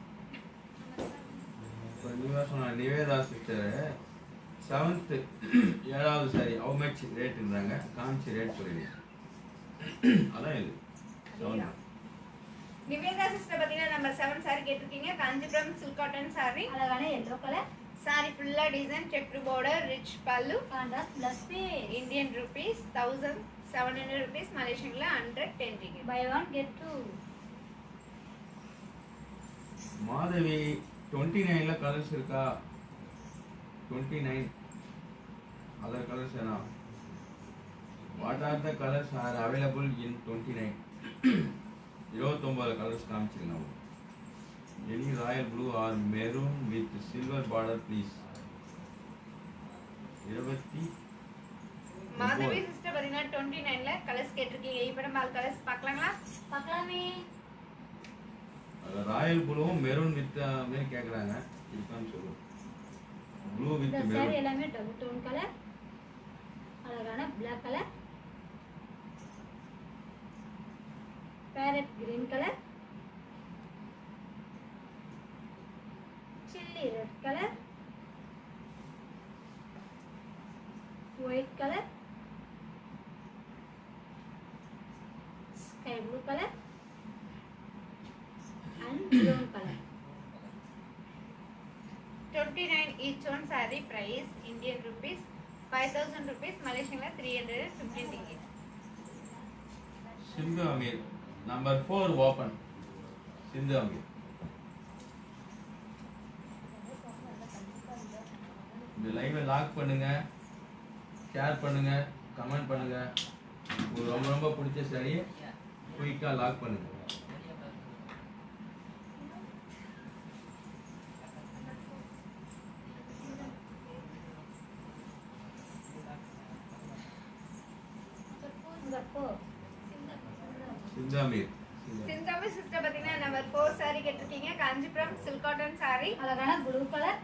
இப்போ நீங்க சொன்ன நிவேதா சிஸ்டர் 7th 7வது சாரி how much ரேட்ன்றாங்க, காமிச்சு ரேட் சொல்லுங்க. அதான் இது 7. நிவேதா சிஸ்டர் பாத்தீங்கன்னா நம்பர் 7 saree கேட்டிருக்கீங்க. Kanchipuram silk cotton saree. அழகான எல்லோ கலர். saree ஃபுல்லா டிசைன், செக் border, ரிச் பல்லு. Contrast plus piece. Indian rupees 1700 rupees, மலேசியன்ல 110 ringgit. Buy one get two. Madhavi 29ல கலர்ஸ் இருக்கா? 29 other colors என்ன? What are the colors are available in 29? 29 colours காமிச்சிருங்க. Any royal blue or maroon with silver border please. 20 Madhavi sister பாத்தீங்கன்னா 29ல கலர்ஸ் கேட்டிருக்கீங்க. இப்போ நம்ம கலர்ஸ் பார்க்கலாங்களா? பார்க்கலாமே. ராயல் ப்ளூவும் மெரூன் வித் மாதிரி கேக்குறாங்க. இருக்கான்னு சொல்லு. ப்ளூ வித் இந்த மெரூன். saree எல்லாமே டபுள் டோன் கலர். அழகான black colour. Farad green colour. Chilli red colour. White colour. Sky blue colour. and brown color. 29 each one saree price Indian rupees 5000 rupees, Malaysian 315 ringgit. Sindhu Amir number 4 open. சிந்து அமீர் இந்த லைவை லாக் பண்ணுங்க, ஷேர் பண்ணுங்க, கமெண்ட் பண்ணுங்க. உங்களுக்கு ரொம்ப ரொம்ப பிடிச்ச சாரியை குயிக்கா லாக் பண்ணுங்க. சிந்தாமீர் சிந்தாமி சிஸ்டர் பாத்தீங்கன்னா நம்பர் 4 saree கேட்டிருக்கீங்க. Kanchipuram silk cotton saree. அழகான ப்ளூ கலர்.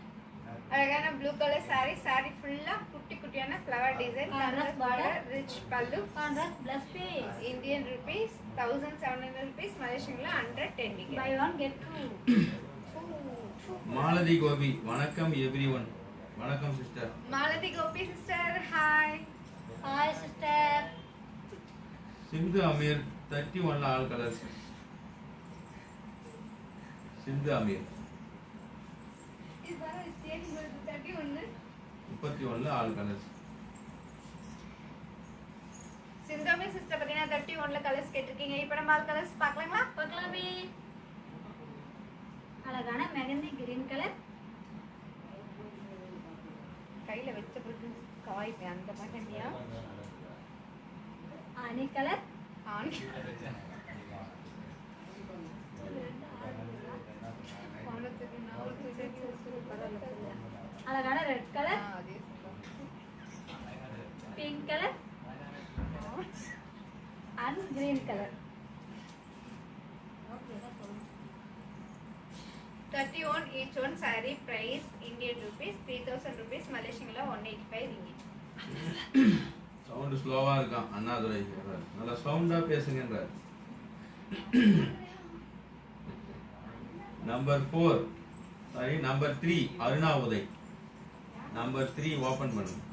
அழகான ப்ளூ கலர் saree. saree ஃபுல்லா குட்டி குட்டியான flower design, contrast border, rich பல்லு. Contrast plus piece. Indian rupees 1700 rupees, மலேசியன்ல 110 ringgit. Buy one get two. Malathi Gopi வணக்கம் எவ்ரிவன். வணக்கம் sister. Malathi Gopi sister hi. Hi sister. Sindhu Amir 31ல ஆல் கலர்ஸ். சிந்து அமீர் 31ல ஆல் கலர்ஸ். சிந்தாமி சிஸ்டர் பாத்தீங்கன்னா 31ல கலர்ஸ் கேட்டிருக்கீங்க. இப்போ நம்ம ஆல் கலர்ஸ் பார்க்கலாங்களா? பார்க்கலாமே. அழகான மெகந்தி கிரீன் கலர். கையில வச்ச பிறகு காய்ப்பு அந்த மாதிரியா? ஆனி கலர். ஆன் அழகான red colour. Pink colour and green colour. 31 each one saree price Indian rupees 3000 rupees, மலேசியன்ல 185 ringgit. சவுண்ட் ஸ்லோவா இருக்கான் அண்ணாதுரை. நல்லா சவுண்டா பேசுங்கன்றார். Number 4 sorry number 3 Aruna Uday. Number 3 open பண்ணுங்க.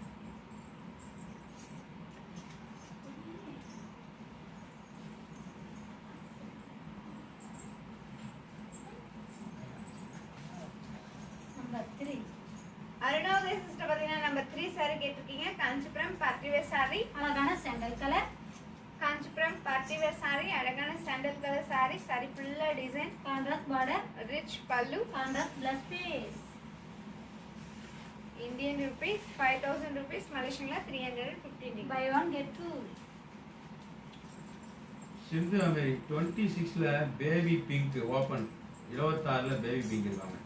நம்பர் 3 அருணோதய சிஸ்டர் பாத்தீங்கன்னா நம்பர் 3 saree கேட்டிருக்கீங்க. Kanchipuram party wear saree. அழகான sandal colour. Kanchipuram party wear saree, அழகான சாண்டல் கலர் saree, saree ஃபுல்லா டிசைன், கான்ட்ராஸ்ட் பார்டர், ரிச் பல்லு, contrast plus piece. Indian rupees 5000 rupees, மலேசியன்ல 315. Buy one get two. Sindhu Amir 26ல பேபி பிங்க் ஓபன், 26ல பேபி பிங்க் இருக்காங்க,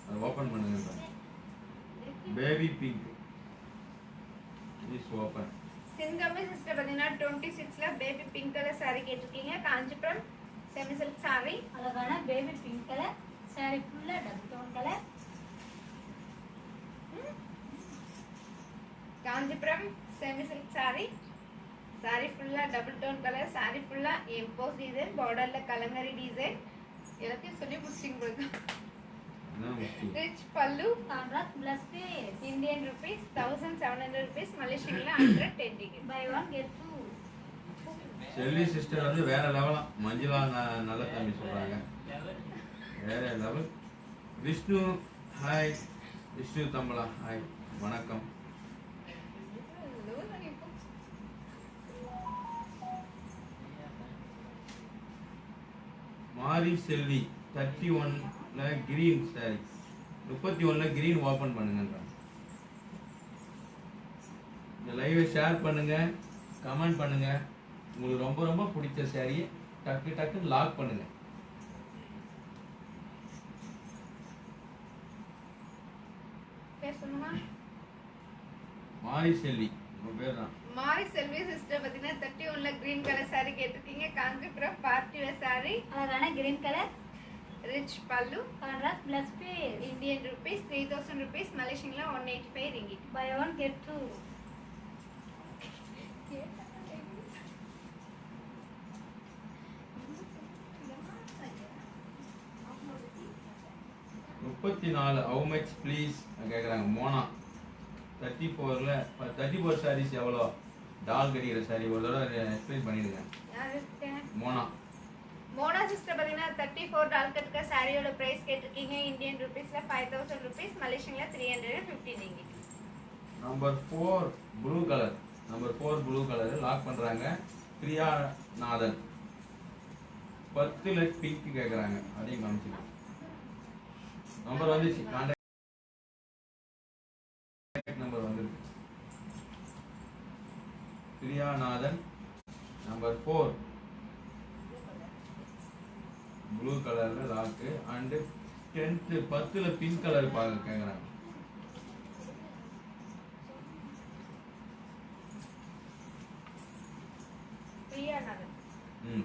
அது ஓபன் பண்ணுங்க. Baby pink is open. சிங்கமே சிஸ்டர் பார்த்தீங்கன்னா 26ல பேபி பிங்க் கலர் saree கேட்டிருக்கீங்க. காஞ்சிபுரம் செமி சில்க் saree, அழகான பேபி பிங்க் கலர் saree ஃபுல்லா double tone colour. Kanchipuram semi silk saree, saree ஃபுல்லா டபுள் டோன் கலர், saree ஃபுல்லா எம்போஸ் டிசைன், பார்டர்ல கலங்கரி டிசைன், எல்லாத்தையும் சொல்லி முடிச்சிங்க. ரிச் பல்லு, contrast plus piece. Indian rupees 1700 rupees, மலேசியன்ல 110. Buy one get two. Selli sister வந்து வேற லெவலா, மஞ்சுளா நல்ல தம்பி சொல்றாங்க, வேற level. Vishnu hi, Vishnu Thambala hi, வணக்கம். மாரி செல்வி 31ல கிரீன் சாரி, 31ல கிரீன் ஓபன் பண்ணுங்கன்றாங்க. இந்த லைவை ஷேர் பண்ணுங்க, கமெண்ட் பண்ணுங்க. உங்களுக்கு ரொம்ப ரொம்ப பிடிச்ச சாரியை டக்கு டக்கு லாக் பண்ணுங்க. பேசணுமா? மாரி செல்வி உங்க பேர் தான். மாரி செல்வி சிஸ்டர் பார்த்தீங்கன்னா 31ல கிரீன் கலர் saree கேட்டிருக்கீங்க. காஞ்சிபுரம் பார்ட்டி வேர் saree, அழகான கிரீன் கலர், ரிச் பல்லு, contrast plus piece. Indian rupees 3000 rupees, மலேசியன்ல 185 ringgit. Buy one get two. முப்பத்தி 34 how much please கேக்குறாங்க. மோனா 34ல 34 சாரீஸ் எவ்வளோ? டால் கடிக்கிற சாரி ஒரு தடவை எக்ஸ்பிளைன் பண்ணிடுங்க. யாருக்கு? மோனா மோனா சிஸ்டர் பார்த்தீங்கன்னா 34 டால் கட்டுக்க சாரியோட பிரைஸ் கேட்டிருக்கீங்க. இந்தியன் ருபீஸ்ல 5000 rupees, மலேசியன்ல 315 ringgit. Number 4 blue colour, number 4 blue colour lock பண்றாங்க. பிரியா நாதன் 10ல பிங்க் கேக்குறாங்க, அதையும் காமிச்சிக்கலாம். நம்பர் வந்துச்சு, கான்டாக்ட் நம்பர் வந்துருக்கு. பிரியாநாதன் நம்பர் 4 ப்ளூ கலர்ல லாக்கு அண்ட் 10ல பிங்க் கலர் பார்க்க கேக்குறாங்க.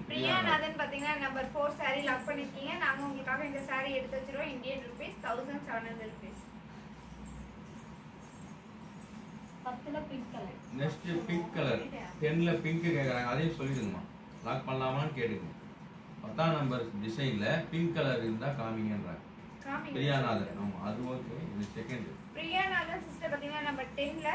பிரியாநாதன் பாத்தீங்கன்னா நம்பர் 4 saree லாக் பண்ணிருக்கீங்க. நாங்க உங்களுக்காக இந்த saree எடுத்து வச்சிரோம். Indian rupees 1700 rupees. 10ல pink colour. Next pink colour 10ல பிங்க் கேக்குறாங்க, அதையும் சொல்லிடுங்கம்மா. லாக் பண்ணலாமான்னு கேட்டுங்க. 10ஆம் நம்பர் டிசைன்ல பிங்க் கலர் இருந்தா காமிங்கன்றாங்க. பிரியாநாதன். ஆமா அது ஓகே. இது செகண்ட் பிரியாநாதன் சிஸ்டர் பாத்தீங்கன்னா நம்பர் 10ல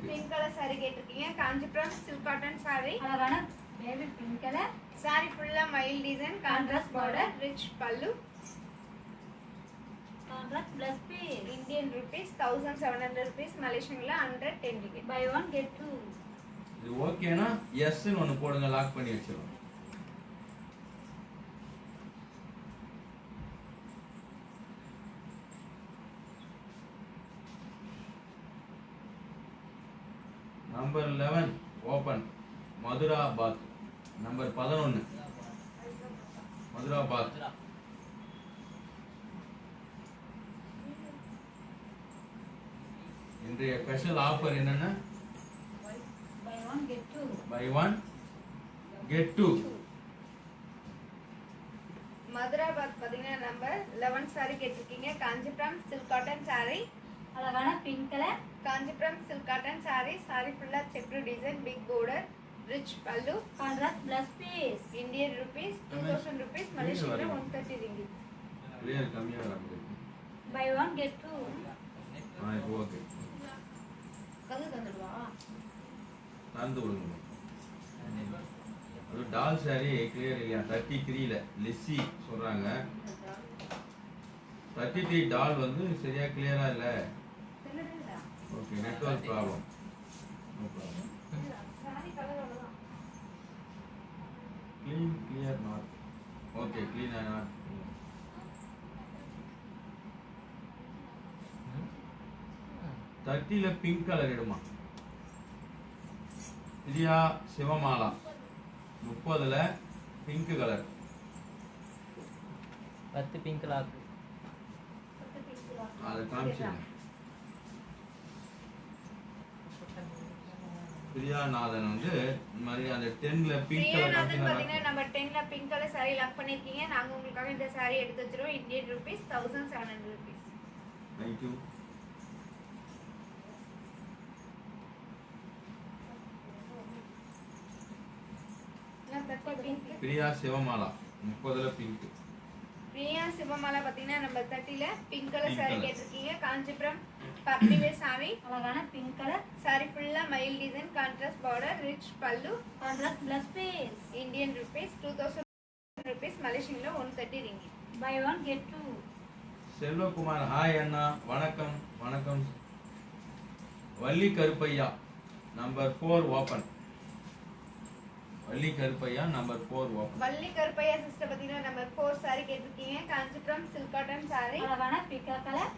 பிங்க் கலர் saree கேட்டிருக்கீங்க. காஞ்சிபுரம் சில்க் காட்டன் saree, அழகான பேபி பிங்க் கலர், saree ஃபுல்லா மயில் டிசைன், கான்ட்ராஸ்ட் பார்டர், ரிச் பல்லு, contrast plus piece. Indian rupees 1700 rupees, மலேசியன்ல 110 ringgit. Buy one get two. இது ஓகேனா எஸ்ன்னு ஒன்று போடுங்க, லாக் பண்ணி வச்சிருவோம். Number 11 open Madhurabad. Number 11 Madhurabad. இன்றைய ஸ்பெஷல் ஆஃபர் என்னன்னா buy one get two. Buy one get two. மதுராபாத் பாத்தீங்கன்னா நம்பர் 11 saree கேட்டிருக்கீங்க. காஞ்சிபுரம் சில்க் காட்டன் saree, அழகான pink colour, Kanchipuram silk cotton saree, saree ஃபுல்லா checked design, big border, rich பல்லு, contrast plus piece. Indian rupees 2000 rupees, மலேசியன்ல 130 ringgit. கிளியர் கம்மியா வராது. Buy one get two. இது ஓகே. கது தந்துடுவா. தந்து விடுங்க. அது டால் சாரி கிளியர் இல்லையா? 33ல லிசி சொல்றாங்க. 33 டால் வந்து சரியா கிளியரா இல்ல. Okay, network problem. No problem. saree colour அவ்வளவுதான். ஓகே க்ளீனா. தட்டில பிங்க் கலர் எடுமா. பிரியா சிவமாலா 30ல பிங்க் கலர். 10 pink lock. அதை காமிச்சிருங்க. பிரியாநாதன் வந்து இந்த மாதிரி அந்த 10ல பிங்க் கலர் பிரியாநாதன் பாத்தீங்கன்னா நம்ம 10ல பிங்க் கலர் saree லாக் பண்ணிருக்கீங்க. நாங்க உங்களுக்காக இந்த saree எடுத்து வச்சிரோம். Indian rupees 1700 rupees. Thank you. Priya Sivamala 30ல பிங்க். பிரியா சிவமாலா பாத்தீங்கன்னா நம்ம 30ல pink colour Pink saree color. கேட்டிருக்கீங்க. காஞ்சிபுரம் பர்டிவே சாரி. அழகான பிங்க் கலர் saree ஃபுல்லா மயில் டிசைன், கான்ட்ராஸ்ட் பார்டர், ரிச் பல்லு. Contrast plus piece. Indian rupees 2000 rupees. மலேசியன்ல 130 ringgit. Buy one get two. Selvakumar hi அண்ணா வணக்கம் வணக்கம். Valli Karuppaiya number 4 open. Valli Karuppaiya number 4 open. Valli Karuppaiya sister பாத்தீங்கன்னா நம்பர் 4 saree கேட்டிருக்கீங்க. Kanchipuram silk cotton saree. அழகான பிக்கா colour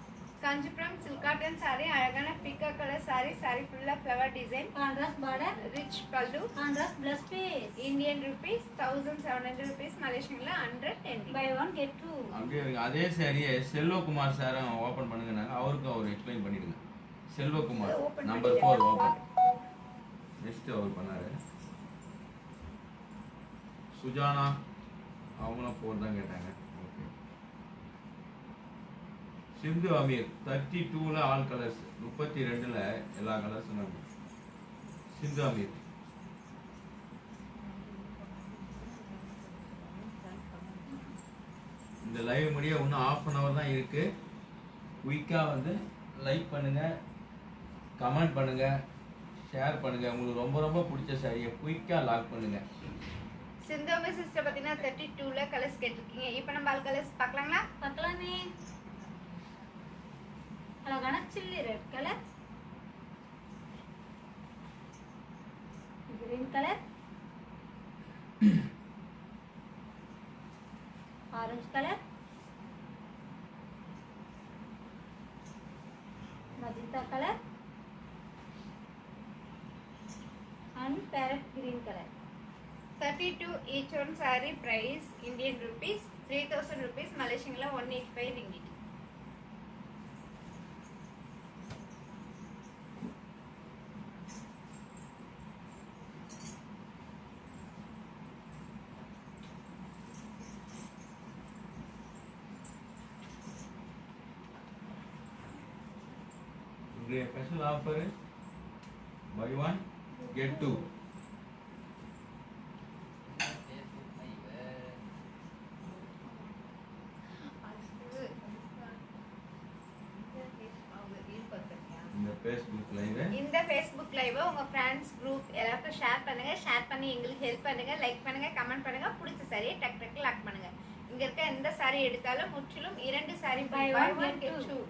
Kanchipuram silk cotton saree. அழகான பிக்கா கலர் saree. saree ஃபுல்லா flower design, contrast border rich பல்லு. Contrast plus piece. Indian rupees 1700 rupees. மலேசியன்ல 110. Buy one get two. அப்படியே இருக்கு. அதே சாரியை செல்வகுமார் சார் ஓபன் பண்ணுங்கனாங்க. அவருக்கு அவர் எக்ஸ்பிளைன் பண்ணிடுங்க. செல்வகுமார் Open நம்பர் பண்ணிடுங்க. 4 ஓபன். நெக்ஸ்ட் அவர் பண்ணாரு. சுஜானா அவங்களும் 4 தான் கேட்டாங்க. ஓகே. சிந்து அமீர் 32ல ஆல் கலர்ஸ். 32ல எல்லா கலர்ஸும் இருக்கு. சிந்து அமீர் இந்த லைவ் முடிய இன்னும் ½ தான் இருக்கு. குயிக்கா வந்து லைக் பண்ணுங்க, கமெண்ட் பண்ணுங்க, ஷேர் பண்ணுங்க. உங்களுக்கு ரொம்ப ரொம்ப பிடிச்ச சாரியை குயிக்கா லாக் பண்ணுங்க. சிந்தோமி சிஸ்டர் பாத்தீங்கன்னா 32ல கலர்ஸ் கேட்டிருக்கீங்க. இப்போ நம்ம ஆல் கலர்ஸ் பார்க்கலாங்களா? பார்க்கலாமே. அழகான chilli red colour, green colour, orange colour, magenta colour and parrot green colour. 32 each one saree price Indian rupees 3000 rupees. மலேசியன்ல 185 ringgit. இன்றைய ஸ்பெஷல் ஆஃபர் பை 1 கெட் 2. இந்த ஃபேஸ்புக் லைவ் இந்த Facebook லைவ் உங்க ஃப்ரெண்ட்ஸ் குரூப் எல்லாருக்கும் ஷேர் பண்ணுங்க. ஷேர் பண்ணி எங்களுக்கு ஹெல்ப் பண்ணுங்க. லைக் பண்ணுங்க, கமெண்ட் பண்ணுங்க. பிடிச்ச சாரியை டக் டக் லாக் பண்ணுங்க. இங்க இருக்க எந்த சாரி எடுத்தாலும் முற்றிலும் 2 sari Buy buy one, one get get two. two.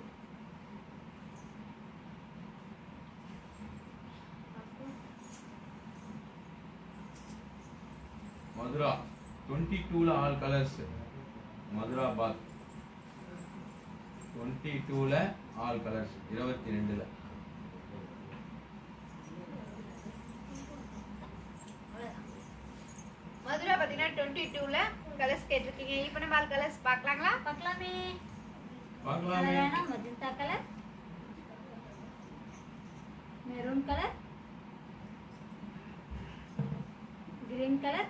Madhura 22ல ஆல் கலர்ஸ். மதுரா பாத் 22ல ஆல் கலர்ஸ். 22ல மதுரா பாத்தீங்கன்னா 22ல கலர்ஸ் கேட்டிருக்கீங்க. இப்போ நம்ம ஆல் கலர்ஸ் பார்க்கலாங்களா? பார்க்கலாமே. பார்க்கலாமே. அழகான magenta colour, maroon colour, green colour,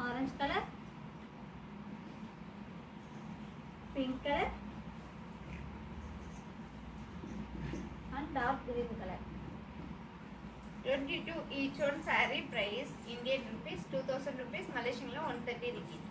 orange colour, pink colour and dark green colour. 22 each one saree price Indian rupees 2000 rupees. மலேசியன்ல 130 ringgit.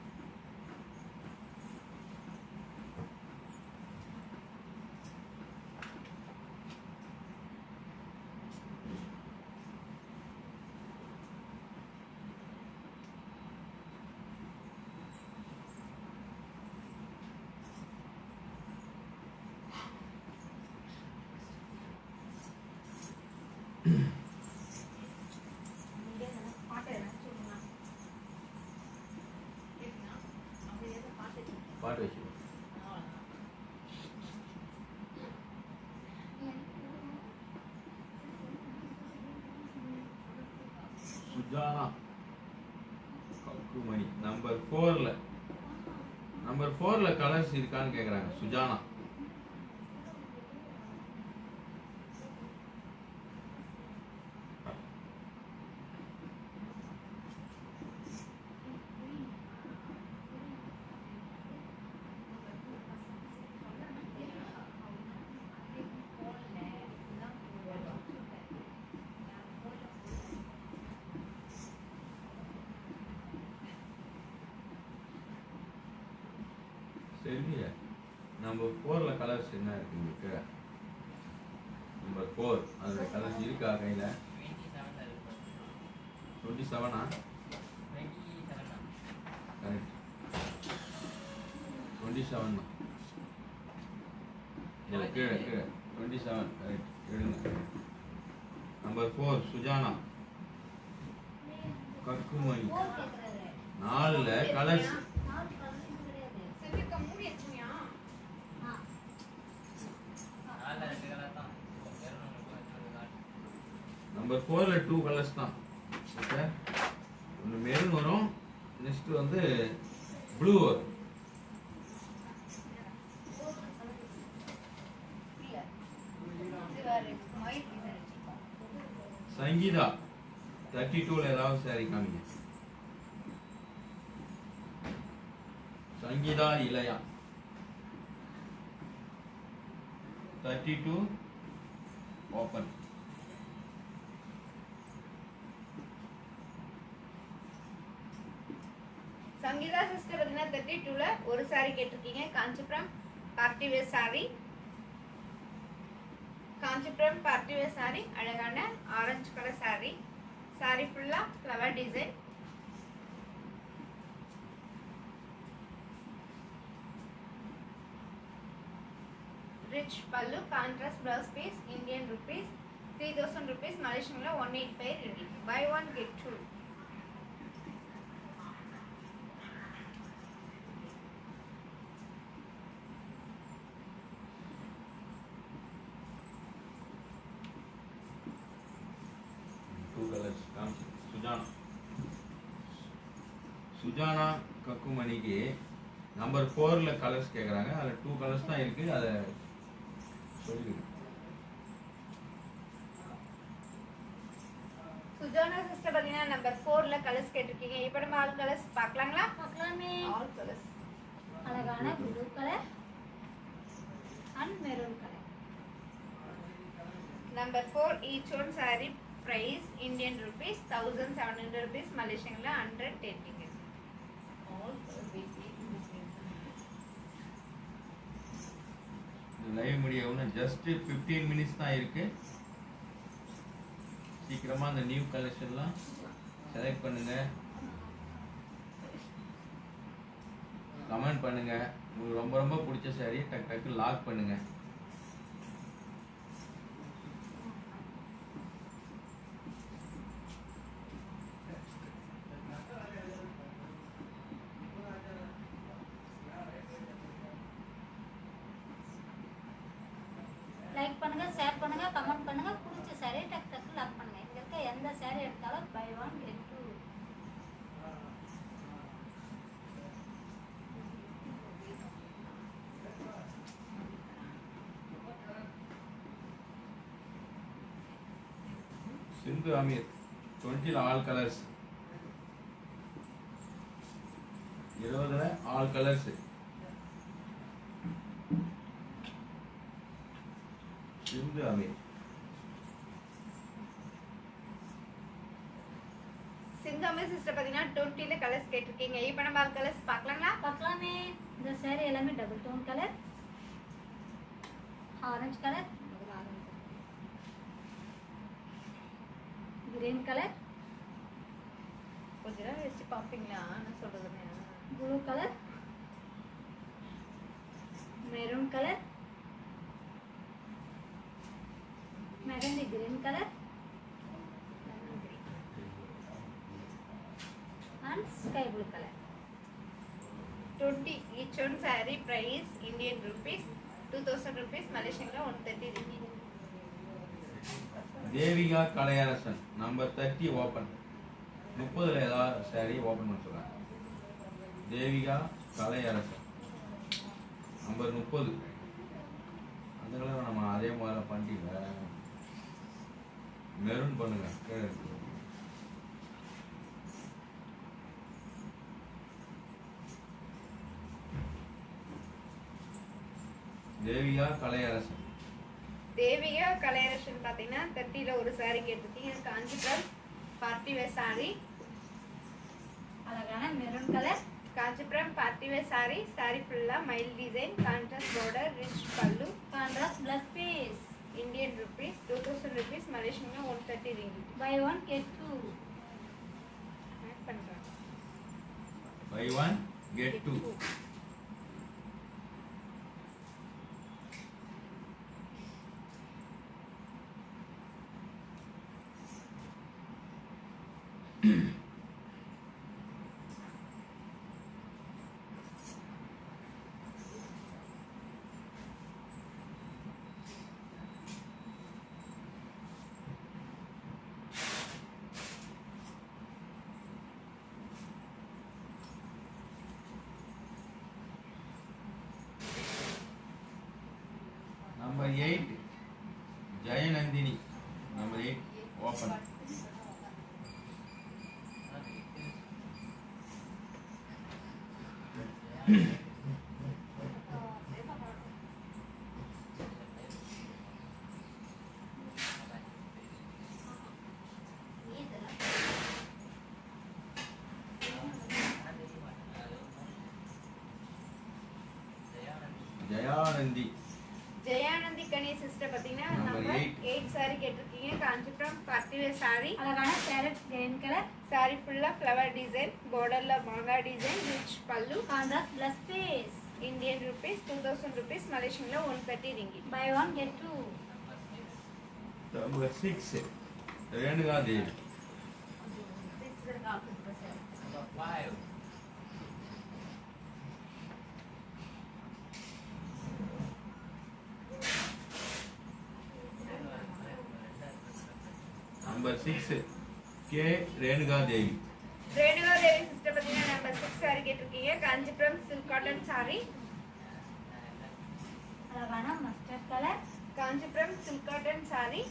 பாட்டு என்ன சொல்லுங்க? சுஜானா கக்குமணி நம்பர் 4ல கலர்ஸ் இருக்கான்னு கேக்குறாங்க. சுஜானா சரி. நம்பர் 4ல கலர்ஸ் என்ன இருக்கு உங்களுக்கு? நம்பர் 4 அதோட கலர்ஸ் இருக்கா கையில? 27 கரெக்ட். 27 இல்ல கீழே 27 கரெக்ட். எழுதுங்க. நம்பர் 4 சுஜானா கக்குமணி 4ல கலர்ஸ். செஞ்சிருக்க மூடி வச்சுனியா? நம்பர் 4ல 2 கலர்ஸ் தான். ஓகே, ஒன்று மெரூன் வரும், நெக்ஸ்ட் வந்து ப்ளூ வரும். சங்கீதா 32ல ஏதாவது சாரி காமிங்க. சங்கீதா இளையா 32 ஓப்பன். சங்கீதா சிஸ்டர் பார்த்தீங்கன்னா 32ல ஒரு saree கேட்டிருக்கீங்க. Kanchipuram party wear saree. Kanchipuram party wear saree, அழகான ஆரஞ்சு கலர் saree. saree ஃபுல்லா ஃப்ளவர் டிசைன். ரிச் பல்லு, contrast blouse piece, Indian rupees 3000 rupees, Malaysian 185 ready. Buy one get two. Sujana கக்குமணிக்கு நம்பர் 4ல கலர்ஸ் கேக்குறாங்க. அதுல 2 கலர்ஸ் தான் இருக்கு. அத சொல்லுங்க. சுஜானா சிஸ்டர் பாத்தீங்கன்னா நம்பர் 4ல கலர்ஸ் கேட்டிருக்கீங்க. இப்போ நம்ம ஆல் கலர்ஸ் பார்க்கலாங்களா? பார்க்கலாமே. ஆல் கலர்ஸ் அழகான blue colour and maroon colour. Number 4 each one saree price Indian rupees 1700 rupees, Malaysian 110 tickets. All live முடிய இன்னும் ஜஸ்ட் 15 மினிட்ஸ் தான் இருக்கு. சீக்கிரமா அந்த நியூ கலெக்ஷன்லாம் செலக்ட் பண்ணுங்க, கமெண்ட் பண்ணுங்க. உங்களுக்கு ரொம்ப ரொம்ப பிடிச்ச saree டக் டக்கு லாக் பண்ணுங்க. லைக் பண்ணுங்க, ஷேர் பண்ணுங்க, கமெண்ட் பண்ணுங்க. பிடிச்ச saree டக் டக்கு லாக் பண்ணுங்க. இங்க இருக்க எந்த saree எடுத்தாலும் buy one get two. Sindhu Amir 20ல ஆல் கலர்ஸ், 20ல ஆல் கலர்ஸ். சிந்து அமீர் சிந்தாமே சிஸ்டர் பாத்தீங்கன்னா 20ல கலர்ஸ் கேட்டிருக்கீங்க. இப்போ நம்ம ஆல் கலர்ஸ் பார்க்கலாங்களா? பார்க்கலாமே. இந்த saree எல்லாமே double tone colour, orange colour, green colour, கொஞ்ச நேரம் வச்சு பாப்பீங்களா நான் சொல்றதுன்னு? Blue colour, maroon colour, mehndi green colour and sky blue color. 20 each one saree price Indian rupees 2000 rupees, Malaysian 130 rupees. Devika Kalaiyarasan number 30 open. 30ல் ஏதாவது சாரி ஓப்பன் பண்ண சொல்கிறேன். தேவிகா கலையரசன் நம்பர் 30. அந்த கலர் நம்ம அதே மாதிரி பண்ணிட்டீங்க. மெரூன் பண்ணுங்க. கீழே இருக்கு. தேவிகா கலையரசன். தேவிகா கலையரசன் பார்த்தீங்கன்னா 30ல ஒரு saree கேட்டிருக்கீங்க. Kanchipuram party wear saree. அழகான maroon colour. Kanchipuram party wear saree. saree ஃபுல்லா மைல் டிசைன், கான்ட்ராஸ்ட் border, ரிச் பல்லு, contrast plus piece. Indian rupees 2000 rupees, Malaysian 130 ringgit. Buy 1 get 2. Add பண்றேன். Buy 1 get 2. Number 8 Jayanandini. Number 8 open. Jayanandi. Jayanandhi Ganesh sister பார்த்தீங்கன்னா Number நம்பர் 8. 8 saree கேட்டிருக்கீங்க. Kanchipuram party wear saree. அழகான பேரட் கிரீன் கலர். saree ஃபுல்லா ஃப்ளவர் டிசைன், borderல மாங்கா டிசைன், ரிச் பல்லு, contrast plus piece. Indian rupees 2000 rupees, மலேசியன்ல 130 ringgit. Buy 1 get 2. Number 6 Renuka Devi. Number 5 Number 6 K Renuka Devi. Renuka Devi sister பார்த்தீங்கன்னா நம்பர் 6 saree கேட்டிருக்கீங்க. Kanchipuram silk cotton saree. அழகான mustard colour. Kanchipuram silk cotton saree.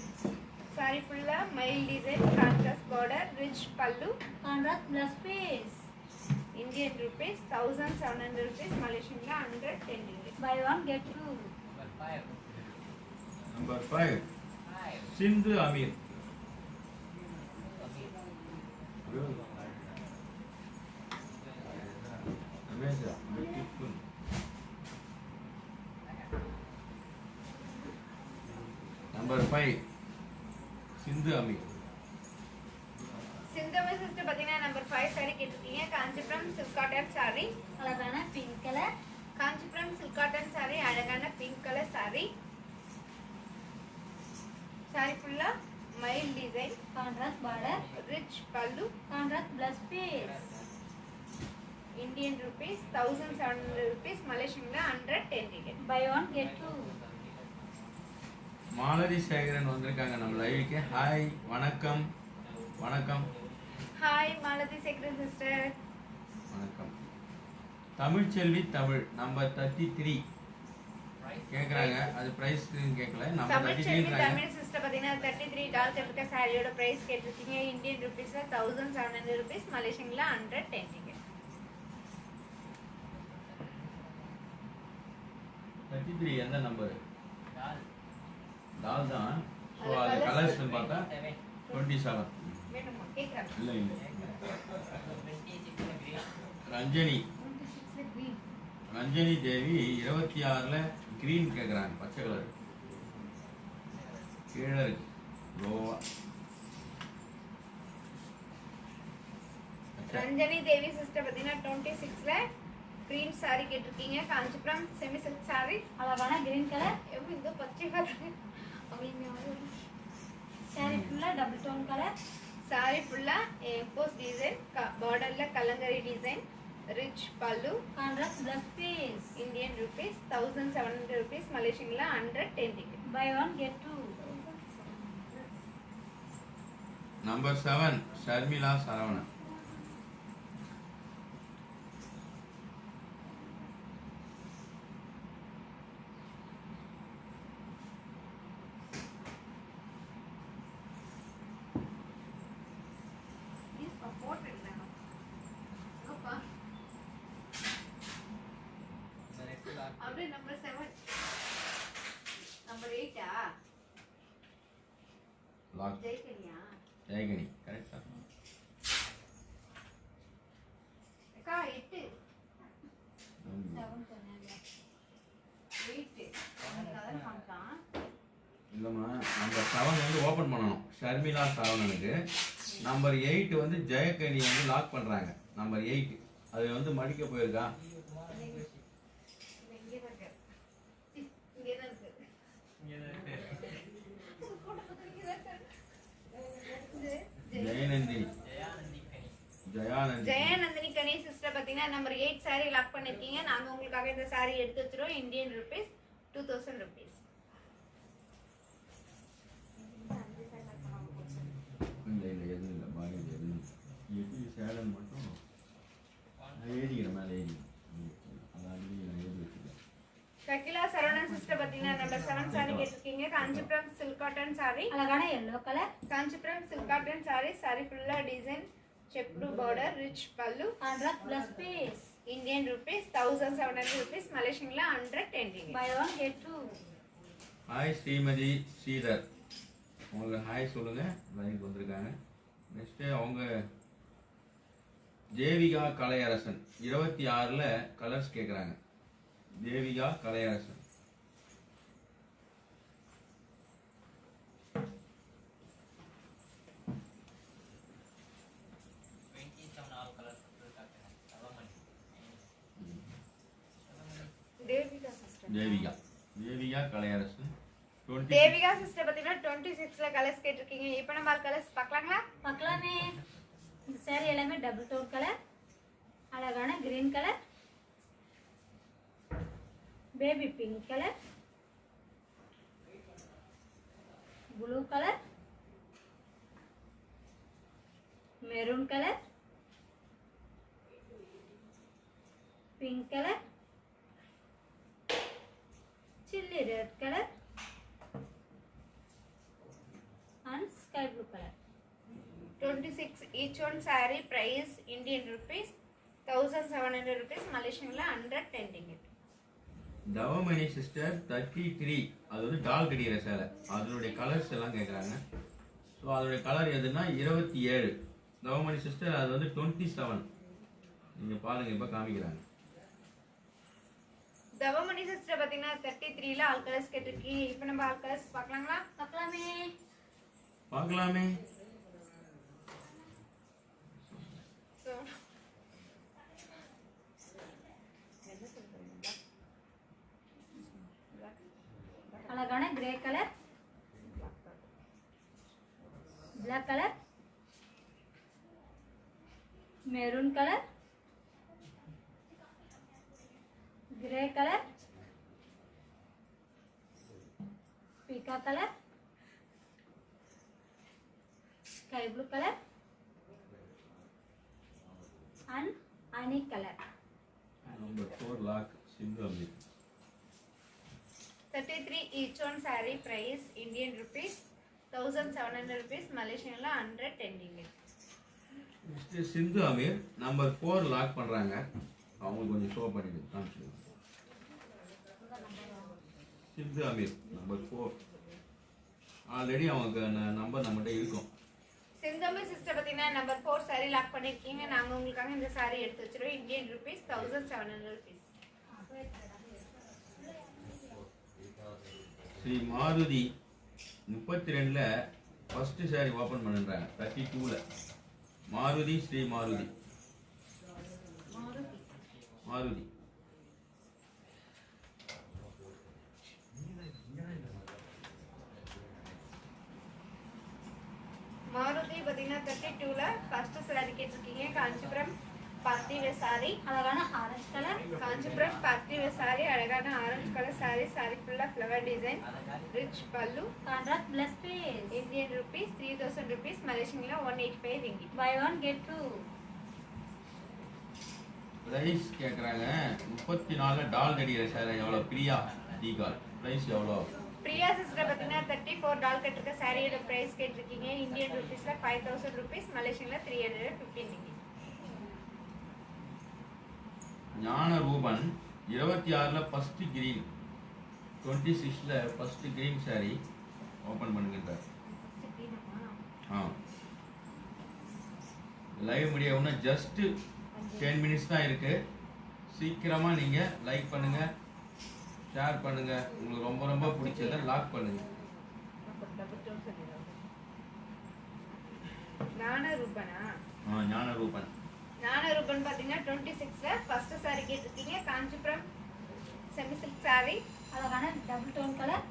saree ஃபுல்லா மைல் டிசைன், கான்ட்ராஸ்ட் border, ரிச் பல்லு, contrast plus piece. Indian rupees 1700 rupees, மலேசியன்ல 110 ringgit. Buy 1 get 2. Number 5 Sindhu Amir. Amazing, beautiful. Number 5 Sindhu Amir. சிந்தமை சிஸ்டர் பார்த்தீங்கன்னா நம்பர் 5 saree கேட்டிருக்கீங்க. Kanchipuram silk cotton saree. அழகான pink colour. Kanchipuram silk cotton saree, அழகான பிங்க் கலர் saree. saree ஃபுல்லா மைல் டிசைன், கான்ட்ராஸ்ட் பார்டர். ரிச் பல்லு, contrast plus piece. Indian rupees 1700 rupees, மலேசியன்ல 110 ringgit. Buy 1 get 2. Malathi Sekaran வந்திருக்காங்க நம்ம லைவுக்கு. ஹாய், வணக்கம். வணக்கம். Hi Malathi Sekaran sister. வணக்கம். தமிழ்ச்செல்வி தமிழ் நம்பர் 33 கேக்குறாங்க. அது பிரைஸ் கேட்கல. நம்பர் தமிழ் 33 செல்வி ங்கறாங்க. தமிழ் சிஸ்டர் பார்த்தீங்கன்னா $33 இருக்க சாரியோட பிரைஸ் கேட்டிருக்கீங்க. இந்தியன் rupeesல 1700 rupees, மலேசியன்ல 110 ringgit. 33 எந்த நம்பர்? டால் தான். ஸோ அது கலர்ஸ் பார்த்தா 27. வேணுமா கேக்குறாங்க. இல்லை இல்லை. ரஞ்சனி. 26ல green. ரஞ்சனி தேவி 26ல கிரீன் கேட்குறாங்க. பச்சை கலர் கீழே இருக்கு லோவா. ரஞ்சனி தேவி சிஸ்டர் பார்த்தீங்கன்னா 26ல green saree கேட்டிருக்கீங்க. Kanchipuram semi silk saree. அழகான கிரீன் கலர். எவ்வளோ இந்த பச்சை கலர் அவங்க சாரி ஃபுல்லா டபுள் டோன் கலர். saree ஃபுல்லா எம்போஸ் டிசைன், பார்டர்ல கலங்கரி டிசைன், ரிச் பல்லு, contrast plus piece. Indian rupees 1700 rupees, மலேசியன்ல 110 ringgit. Buy 1 get 2. Number 7 Sharmila Saravanan. அப்படியே நம்பர் 7 நம்பர் 8 லாக் ஜெயக்கனியா ஜெயகணி கரெக்டா? அக்கா 8 அதான் காமிச்சான். இல்லைம்மா, நம்பர் 7 வந்து ஓப்பன் பண்ணணும் ஷர்மிளா சரவணனுக்கு. நம்பர் 8 வந்து ஜெயகணி வந்து லாக் பண்ணுறாங்க. நம்பர் 8 அது வந்து மடிக்க போயிருக்கா? ஜெயநந்தினி ஜெயானந்தினி கணி சிஸ்டர் பாத்தீங்கன்னா நம்பர் 8 சாரி லாக் பண்ணிருக்கீங்க. நாங்க உங்களுக்காக இந்த சாரி எடுத்து வச்சிரோம். Indian rupees 2000 rupees. இல்லை எதுவும் இல்லை, பாய் எதுவும் எது சேலம் மட்டும் நான் எழுதிக்கிறேன், மேலே எழுதிக்கிறேன். அதான் நான் எழுதி வச்சுக்கிறேன். ஷக்கிலா சரவணன் சிஸ்டர் பாத்தீங்கன்னா நம்பர் 7 சாரி கேட்டிருக்கீங்க. Kanchipuram silk cotton sorry. அழகான yellow colour. Kanchipuram silk cotton sorry. Sorry ஃபுல்லா design, checked border, rich pallu. 100 plus piece. Indian rupees 1700 rupees. மலேசியன்ல 110. Buy one get two. Hi Srimathi Sridhar, உங்களுக்கு ஹாய் சொல்லுங்க. லைனுக்கு வந்திருக்காங்க. நெக்ஸ்ட்டு அவங்க தேவிகா கலையரசன் 26ல் கலர்ஸ் கேட்குறாங்க. தேவிகா கலையரசன். தேவிகா சிஸ்டர். தேவிகா கலையரசன் 20. தேவிகா சிஸ்டர் பாத்தீங்கன்னா 26ல கலர்ஸ் கேட்டிருக்கீங்க. இப்போ நம்ம கலர்ஸ் பார்க்கலாங்களா? பார்க்கலாமே. இந்த saree எல்லாமே டபுள் டோன் கலர். அழகான green colour, baby pink colour, blue colour, maroon colour, pink colour, chilli red color and sky blue color. 26 each one saree price Indian rupees 1700 rupees. Malaysianல 110 ringgit. தவமணி சிஸ்டர் 33, அது வந்து டால் கடிக்கிற சேலை. அதனுடைய கலர்ஸ் எல்லாம் கேட்குறாங்க. ஸோ அதனுடைய கலர் எதுனா 27. தவமணி சிஸ்டர் அது வந்து 27. நீங்கள் பாருங்கள், இப்போ காமிக்கிறாங்க. தவமணி சிஸ்டர் பாத்தீங்கன்னா 33ல ஆல் கலர்ஸ் கேட்டிருக்கீங்க. இப்போ நம்ம ஆல் கலர்ஸ் பார்க்கலாங்களா? பார்க்கலாமே. பார்க்கலாமே. அழகான grey colour, black colour, maroon colour, grey colour, peacock colour, sky blue colour and honey color. Number 4 lakh single. 33 each one saree price Indian rupees 1700 rupees. Malaysianல 110 ringgit. Mr. Sindhu Amir number 4 லாக் பண்றாங்க. அவங்களுக்கு கொஞ்சம் ஷோ பண்ணிட்டு காமிச்சிடுங்க. சிந்து அமீர் நம்பர் 4 ஆல்ரெடி அவங்க நம்பர் நம்மகிட்ட இருக்கும். சிந்தமி சிஸ்டர் பார்த்தீங்கன்னா நம்பர் 4 சாரி லாக் பண்ணிருக்கீங்க. நாங்க உங்களுக்காக இந்த சாரி எடுத்து வச்சிரோம். Indian rupees 1700 rupees. Sri Maruthi 32ல ஃபர்ஸ்ட் சாரி ஓபன் பண்ணுறாங்க. 32ல மாருதி ஸ்ரீ மாருதி மாருதி மாருதி பார்த்தீங்கன்னா 32ல ஃபர்ஸ்ட் சாரி கேட்டிருக்கீங்க. காஞ்சிபுரம் பார்ட்டி வேர் சாரி, அழகான orange colour. Kanchipuram party wear sorry, அழகான ஆரஞ்சு கலர் சாரி, சாரி ஃபுல்லா ஃப்ளவர் டிசைன், ரிச் பல்லு, contrast plus piece. Indian rupees 3000 rupees, மலேசியன்ல 185 ringgit. Buy one get two. Price கேட்குறாங்க. 34 டால் அடிக்கிற சார் எவ்வளோ? பிரியா தீகால் பிரைஸ் எவ்வளோ? பிரியா சிஸ்டர் பார்த்தீங்கன்னா $34 கட்டிருக்க சாரியோட பிரைஸ் கேட்டிருக்கீங்க. இந்தியன் ருபீஸ்ல 5000 ருபீஸ், மலேசியன்ல 315 ringgit. ஞான ரூபன் 26ல ஃபர்ஸ்ட் கிரீன், 26ல ஃபர்ஸ்ட் கிரீன் சாரி ஓப்பன் பண்ணுங்க சார். ஆ லைவ் முடிய இன்னும் ஜஸ்ட் 10 மினிட்ஸ் தான் இருக்கு. சீக்கிரமா நீங்க லைக் பண்ணுங்க, ஷேர் பண்ணுங்க, உங்களுக்கு ரொம்ப ரொம்ப பிடிச்சதை லாக் பண்ணுங்க. ஞான ரூபனா? ஞான ரூபன் ஞான ரூபன் பார்த்தீங்கன்னா 26ல ஃபர்ஸ்ட் சாரி கேட்டிருக்கீங்க. காஞ்சிபுரம் செமி சில்க் சாரி, அழகான டபுள் டோன் கலர்.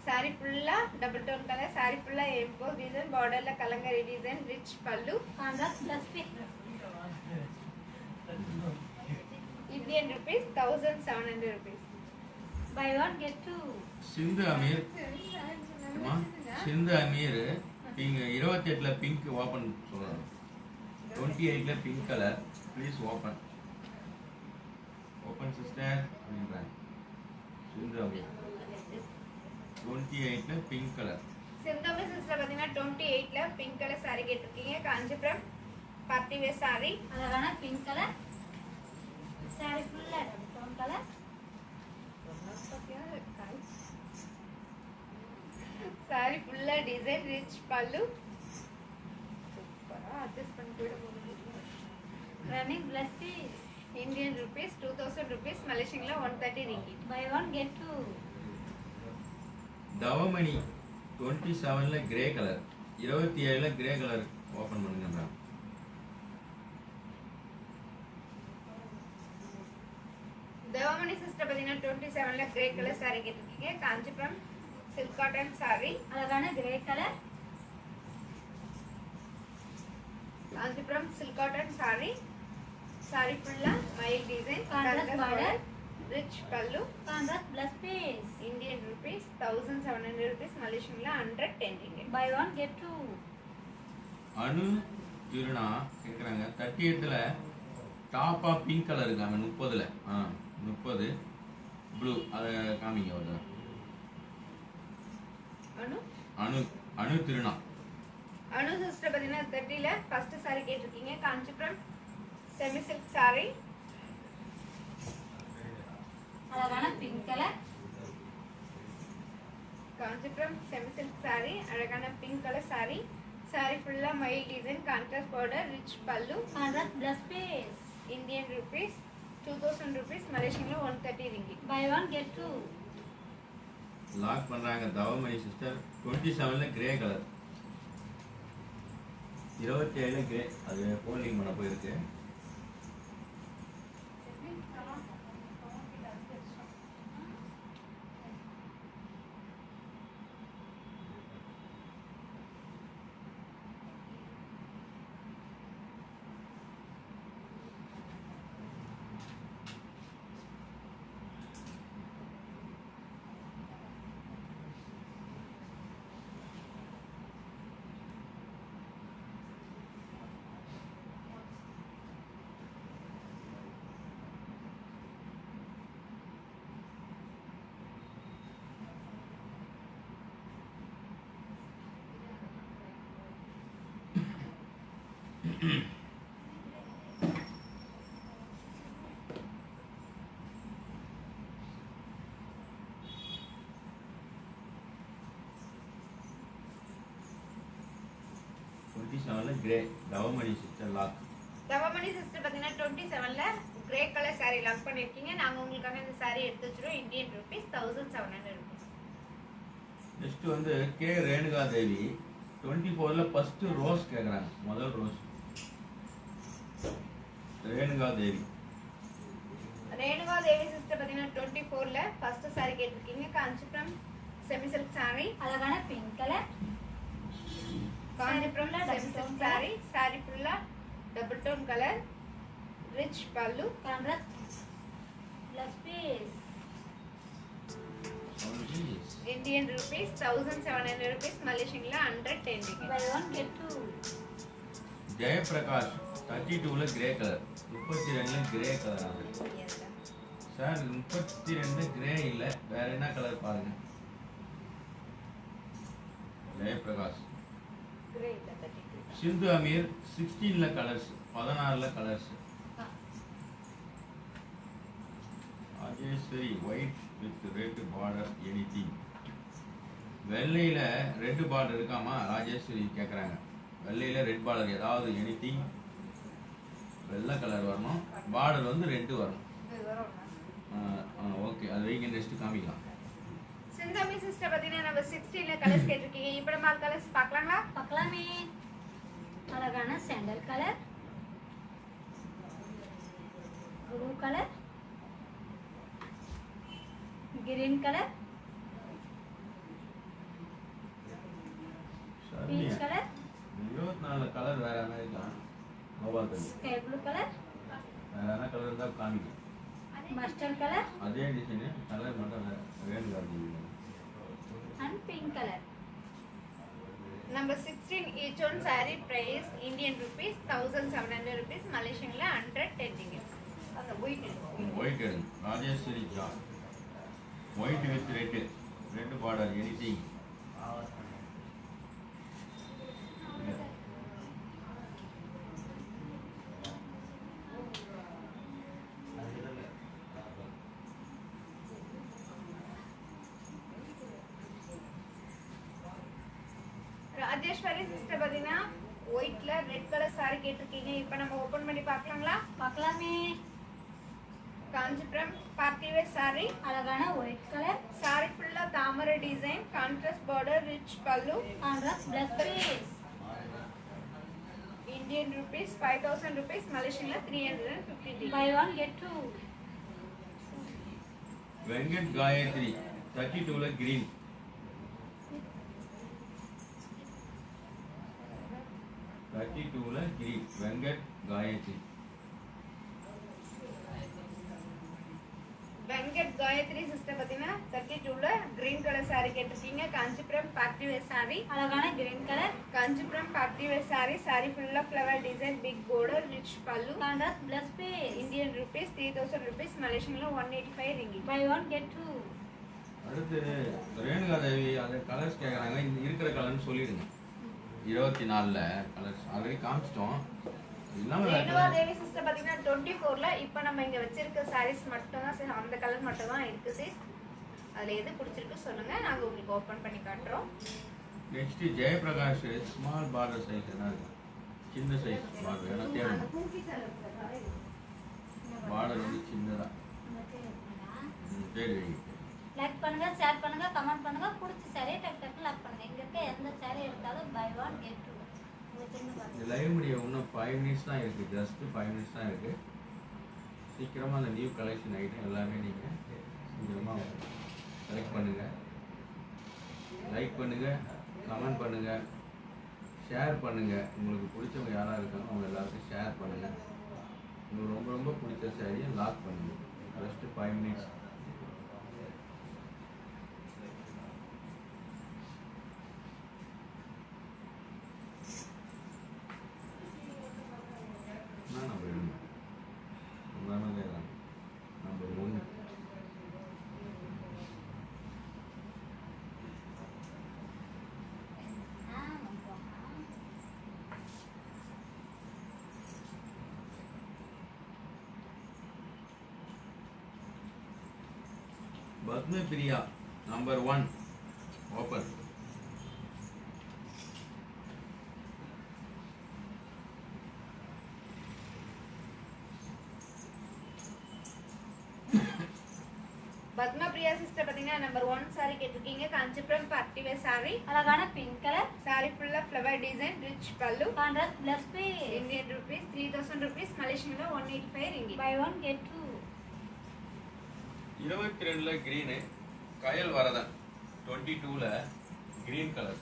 சாரி ஃபுல்லா டபுள் டோன் கலர், சாரி ஃபுல்லா எம்போ டிசைன், பார்டர்ல கலங்கரி டிசைன், ரிச் பல்லு, contrast plus piece. Indian rupees 1700 rupees. Buy one get two. Sindhu Amir, அம்மா சிந்து அமீர் பிங்க் 28ல பிங்க் ஓப்பன் சொல்றாங்க. 28ல pink colour please open open sister அப்படின்றாங்க. சிந்து அமீர் 28ல பிங்க் கலர். சிந்தமே சிஸ்டர் பார்த்தீங்கன்னா 28ல பிங்க் கலர் சாரி கேட்டிருக்கீங்க. காஞ்சிபுரம் பார்ட்டி வேர் சாரி, அழகான பிங்க் கலர். சாரி ஃபுல்லா டபுள் டோன் கலர். சாரி ஃபுல்லா டிசைன், ரிச் பல்லு, சூப்பரா அட்ஜஸ்ட் பண்ணி போயிட போகுது. Running blouse piece. Indian rupees 2000 rupees, மலேசியன்ல 130 ringgit. Buy one get two. Thavamani 27ல கிரே கலர், 27ல கிரே கலர் ஓப்பன் பண்ணுங்க மேம். தேவமணி சிஸ்டர் பார்த்தீங்கன்னா 27ல கிரே கலர் சாரி கேட்டிருக்கீங்க. காஞ்சிபுரம் சில்க் காட்டன் சாரி, அழகான grey colour. Kanchipuram silk cotton sorry, sorry ஃபுல்லா மயில் டிசைன், Contrast border. ரிச் பல்லு, contrast plus piece. Indian rupees 1700 rupees, மலேசியன்ல 110 ringgit. Buy one get two. Anu திருநா கேட்குறாங்க. 38ல டாப்பா பிங்க் கலர் இருக்காங்க. 30ல 30 ப்ளூ அதை காமிங்க. ஒரு அனு அனு அனு திருநா அனு சிஸ்டர் பார்த்தீங்கன்னா 30ல ஃபர்ஸ்ட் சாரி கேட்டிருக்கீங்க. காஞ்சிபுரம் செமி சில்க் சாரி, அழகான pink colour. Kanchipuram semi silk sorry, அழகான பிங்க் கலர் சாரி, சாரி ஃபுல்லா மயில் டிசைன், கான்ட்ராஸ்ட் பார்டர், ரிச் பல்லு, contrast plus piece. Indian rupees 2000 rupees, மலேசியன்ல 130 ringgit. Buy one get two. Lock பண்றாங்க. தவமணி சிஸ்டர் 27ல கிரே கலர், 27ல கிரே, அது ஃபோல்டிங் பண்ண போயிருக்கு. Grey Thavamani sister lock. Thavamani sister பார்த்தீங்கன்னா 27ல கிரே கலர் சாரி லாக் பண்ணிருக்கீங்க. நாங்க உங்களுக்காக இந்த சாரி எடுத்து வச்சிரோம். Indian rupees 1700 rupees. நெக்ஸ்ட் வந்து கே ரேணுகா தேவி 24ல ஃபர்ஸ்ட் ரோஸ் கேக்குறாங்க. முதல் ரோஸ் ரேணுகா தேவி. ரேணுகா தேவி சிஸ்டர் பார்த்தீங்கன்னா 24ல ஃபர்ஸ்ட் சாரி கேட்டிருக்கீங்க. காஞ்சிபுரம் செமி சில்க் சாரி, அழகான pink colour. Kanchipuram semi silk sorry, sorry ஃபுல்லா double tone colour, rich pallu. Contrast plus piece. Indian rupees 1700 rupees, Malaysian la 110 ringgit. Buy one get two. Jayaprakash 32ல கிரே கலர், 32ல கிரே கலர் ஆகுது சார். 32 கிரே இல்ல, வேற என்ன கலர் பாருங்க. ஜெயபிரகாஷ். Grey la 32. சிந்து அமீர் 16ல கலர்ஸ், 16ல colours. Rajeswari white with red border anything. வெள்ளையில ரெட் பார்டர் இருக்காமா ராஜேஸ்வரி கேக்குறாங்க. வெள்ளையில ரெட் பார்டர் ஏதாவது எனிதிங், வெள்ளை கலர் வரணும், பார்டர் வந்து ரெட் வரணும். இது வரும். ஓகே, அது வைங்க, நெக்ஸ்ட் காமிக்கலாம். சிந்தாமி சிஸ்டர் பாத்தீங்கன்னா நம்ம 16ல கலர்ஸ் கேட்டிருக்கீங்க. இப்போ நம்ம கலர்ஸ் பார்க்கலாங்களா? பார்க்கலாமே. அழகான sandal colour, blue colour, green colour, peach colour, 24 colour வேற என்ன இருக்கலாம்? Gopal colour. Sky blue colour, வேற என்ன கலர் இருந்தா காமிக்கும். மஸ்டர்ட் கலர் அதே டிசைன், கலர் மட்டும் வேறு காமிக்கும். and pink color. Number 16 each one saree price Indian rupees 1700 rupees, Malaysian la 110 ringgit. அந்த white ஒயிட் எடுங்க. Rajeswari John white with red, red border anything. Rajeswari sister பாத்தீங்கன்னா ஒயிட்ல ரெட் கலர் saree கேட்டிருக்கீங்க. இப்போ நம்ம ஓபன் பண்ணி பார்க்கலாங்களா? பார்க்கலாமே. Kanchipuram party wear saree. அழகான ஒயிட் கலர், saree ஃபுல்லா தாமரை design, contrast border, rich pallu. contrast plus piece. Indian rupees 5000 rupees, Malaysian la 350 ringgit. Buy one get two. Venkat Gayathri 32ல கிரீன், 32ல கிரீன் வெங்கட் காயத்ரி. வெங்கட் காயத்ரி சிஸ்டர் பாத்தீங்கன்னா 32ல கிரீன் கலர் saree கேட்டிருக்கீங்க. Kanchipuram party wear saree. அழகான green colour, Kanchipuram party wear saree. saree ஃபுல்லா flower design, big border, rich pallu. contrast plus piece. Indian rupees 3000 rupees, Malaysian la 185 ringgit. Buy one get two. அடுத்து ரேணுகா தேவி அந்த கலர்ஸ் கேட்குறாங்க. இந்த இருக்கிற கலர்னு சொல்லிடுங்க. 24ல கலர்ஸ் ஆல்ரெடி காமிச்சிட்டோம். இல்லாம ரேணுகா தேவி சிஸ்டர் பாத்தீங்கன்னா 24ல இப்போ நம்ம இங்க வச்சிருக்க sarees மட்டும் தான், அந்த கலர் மட்டும் தான் இருக்குது. அதுல எது பிடிச்சிருக்கு சொல்லுங்க, நாங்க உங்களுக்கு ஓபன் பண்ணி காட்டுறோம். Next Jayaprakash small border size என்ன இருக்கு? சின்ன சைஸ் பார்டர் ஏன்னா தேவை. பார்டர் வந்து சின்னதா. சரி, லைக் பண்ணுங்க, ஷேர் பண்ணுங்க, கமெண்ட் பண்ணுங்க. பிடிச்ச saree டக் டக் லைக் பண்ணுங்க. இங்க இருக்க எந்த saree எடுத்தாலும் buy one get two. இந்த லைவ் முடிய இன்னும் 5 மினிட்ஸ் தான் இருக்கு. ஜஸ்ட் 5 மினிட்ஸ் தான் இருக்கு. சீக்கிரமா அந்த நியூ கலெக்ஷன் ஐட்டம் எல்லாமே நீங்க சீக்கிரமா செலக்ட் பண்ணுங்க. லைக் பண்ணுங்க, கமெண்ட் பண்ணுங்க, ஷேர் பண்ணுங்க. உங்களுக்கு பிடிச்சவங்க யாரா இருக்காங்க அவங்க எல்லாருக்கும் ஷேர் பண்ணுங்க. உங்களுக்கு ரொம்ப ரொம்ப பிடிச்ச சாரியை லாக் பண்ணுங்க. Just 5 minutes. Number 1 Padma Priya number 1 open. Padma Priya sister பாத்தீங்கன்னா நம்பர் 1 saree கேட்டிருக்கீங்க. Kanchipuram party wear saree. அழகான பிங்க் கலர், saree ஃபுல்லா flower design, rich pallu. contrast plus piece. Indian rupees 3000 rupees, Malaysian la 185 ringgit. Buy one get two. 22ல கிரீன், கயல் வரதன் 22ல கிரீன் கலர்.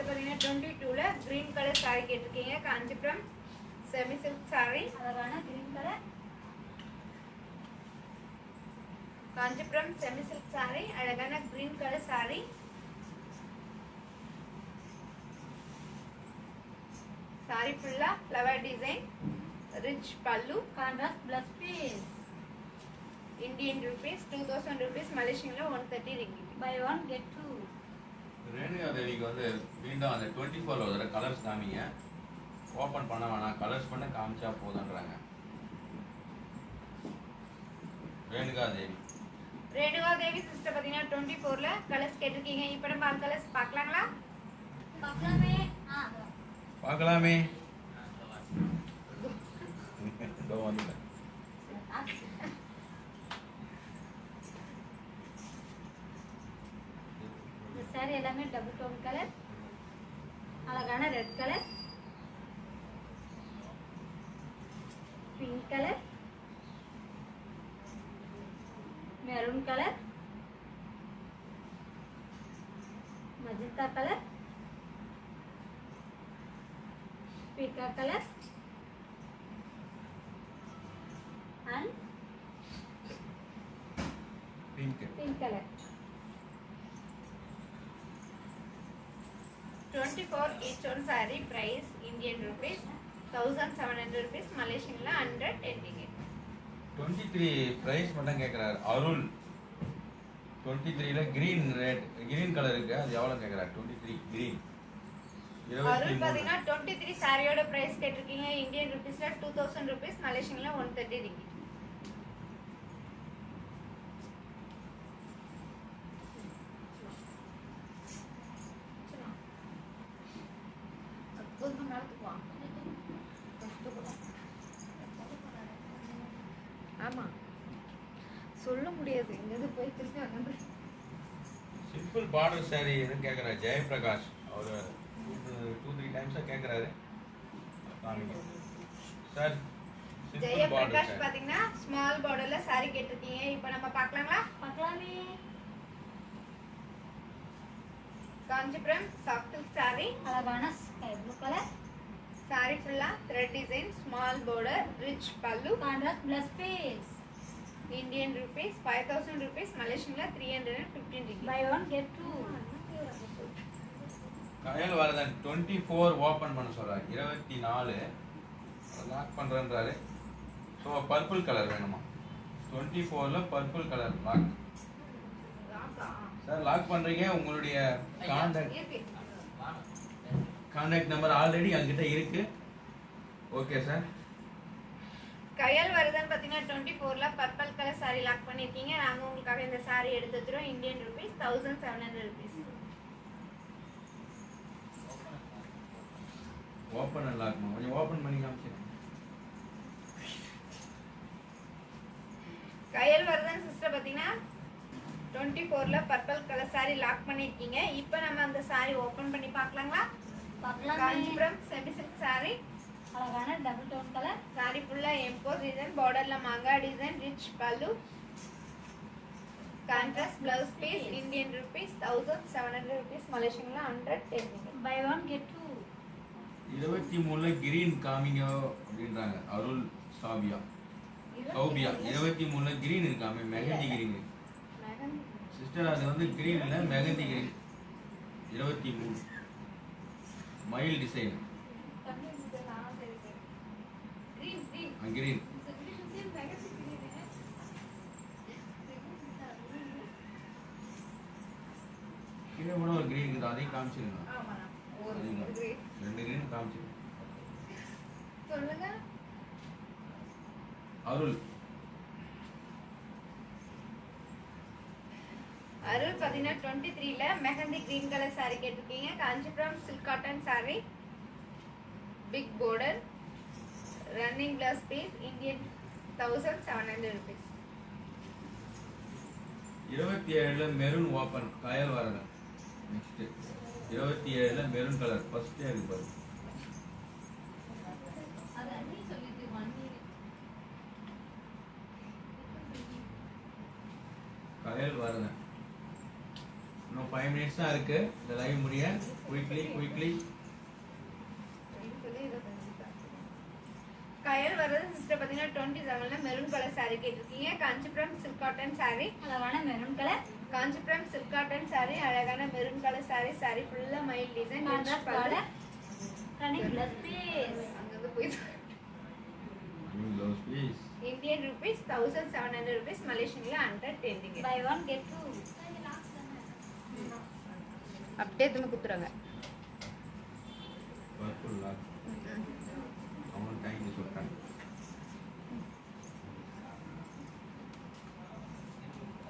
பார்த்தீங்கன்னா 22ல கிரீன் கலர் saree கேட்டிருக்கீங்க. Kanchipuram semi silk saree. அழகான green colour. Kanchipuram semi silk saree, அழகான கிரீன் கலர் saree. saree ஃபுல்லா ஃப்ளவர் டிசைன், ரிச் பல்லு, contrast plus piece. Indian rupees 2000 rupees, மலேசியன்ல 130 ringgit. Buy one get two. Renuka தேவிக்கு வந்து மீண்டும் அந்த 24 ஒரு கலர்ஸ் காமிங்க. ஓப்பன் பண்ண வேணாம், கலர்ஸ் பண்ண காமிச்சா போதுன்றாங்க. ரேணுகா தேவி ரேணுகா தேவி சிஸ்டர் பார்த்தீங்கன்னா 24ல கலர்ஸ் கேட்டிருக்கீங்க. இப்போ நம்ம அந்த கலர்ஸ் பார்க்கலாங்களா? பார்க்கலாமே. பார்க்கலாமே. இதோ வந்துட்டேன். இந்த saree எல்லாமே டபுள் டோன் கலர். அழகான red colour, pink colour, maroon colour, magenta colour, பீக்கா colour and pink. Pink colour. 24 each one saree price Indian rupees 1700 rupees, மலேசியன்ல 110 ringgit. 23 பிரைஸ் மட்டும் கேட்குறாரு அருள். 23ல கிரீன் கலர் இருக்கு, அது எவ்வளோ கேட்குறாரு? 23 கிரீன். அருள் பார்த்தீங்கன்னா 23 சாரியோட பிரைஸ் கேட்டிருக்கீங்க. இந்தியன் ருபீஸ்ல 2000 ரூபீஸ், மலேசியன்ல 130 ringgit. ஆமா சொல்ல முடியாது, எங்கேருந்து போய் திருப்பி வந்து சிம்பிள் பார்டர் சாரி எதுவும் கேட்குறாரு ஜெயபிரகாஷ். அவர் 2-3 டைம்ஸாக கேட்குறாரு. Sir simple border Jayaprakash saree. பாத்தீங்கன்னா ஸ்மால் பார்டர்ல saree கேட்டிருக்கீங்க. இப்போ நம்ம பார்க்கலாங்களா? பார்க்கலாமே. Kanchipuram soft silk saree. அழகான ஸ்கை ப்ளூ கலர், saree ஃபுல்லா thread design, small border, rich pallu. Contrast plus piece. Indian rupees 5000 rupees, மலேசியன்ல 315 ringgit. Buy one get two. Kayal Varadhan 24 open பண்ண சொல்றாரு. 24 லாக் பண்றேன்றாரு. ஸோ பர்பிள் கலர் வேணுமா? 24ல purple colour lock. Sir lock பண்றீங்க. உங்களுடைய கான்டாக்ட் நம்பர் ஆல்ரெடி என்கிட்ட இருக்கு. Okay sir. கயல் வருதன் பாத்தீங்கன்னா 24ல பர்பிள் கலர் saree லாக் பண்ணிருக்கீங்க. நாங்க உங்களுக்காக இந்த saree எடுத்து வச்சிரோம். Indian rupees 1700 rupees. Open lock கொஞ்சம் ஓப்பன் பண்ணி காமிச்சு. கயல் வருதன் சிஸ்டர் பாத்தீங்கன்னா 24ல பர்பிள் கலர் saree லாக் பண்ணிருக்கீங்க. இப்போ நம்ம அந்த saree ஓபன் பண்ணி பார்க்கலாங்களா? பார்க்கலாமே. Kanchipuram semi silk saree. அழகான டபுள் டோன் கலர். saree ஃபுல்லா எம்போஸ் டிசைன், பார்டர்ல மாங்கா டிசைன், ரிச் பல்லு, contrast blouse piece. Indian rupees 1700 rupees, மலேசியன்ல 110 ringgit. Buy one get two. 23ல கிரீன் காமிங்க அப்படின்றாங்க அருள் சௌபியா. 23ல கிரீன் இருக்காமே, மெஹந்தி கிரீன். சிஸ்டர் அது வந்து கிரீன் இல்ல, மெஹந்தி கிரீன். 23 மயில் டிசைன் கிரீன். கீழே கூட ஒரு கிரீன் இருக்குது, அதையும் காமிச்சிருங்க. ரெண்டு கிரீன் காமிச்சிருங்க. சொல்லுங்க. அருள் அருள் பாத்தீங்கன்னா 23ல மெஹந்தி கிரீன் கலர் saree கேட்டிருக்கீங்க. Kanchipuram silk cotton saree, big border, running blouse piece. Indian 1700 rupees. 27ல மெரூன் ஓப்பன் கயல் வரணும். நெக்ஸ்ட் 27ல மெரூன் கலர் ஃபர்ஸ்டே இருக்கு பாரு. கயல் வரணும். இன்னும் இன்னும் 5 minutes தான் இருக்கு இந்த லைவ் முடிய. குயிக்லி கயல் வர்றது சிஸ்டர் பார்த்தீங்கன்னா 27ல மெரூன் கலர் saree கேட்டிருக்கீங்க. காஞ்சிபுரம் சில்க் காட்டன் saree, அழகான maroon colour. Kanchipuram silk cotton saree, அழகான மெரூன் கலர் saree ஃபுல்லா மயில் design. Contrast border. Running blouse piece. அங்க போய் blouse please. Indian rupees 1700 rupees, மலேசியன்ல 110. Buy one get two. அப்படியே திரும்ப குத்துறாங்க. பர்பிள் லாக் அவங்க டைம் சொல்றாங்க.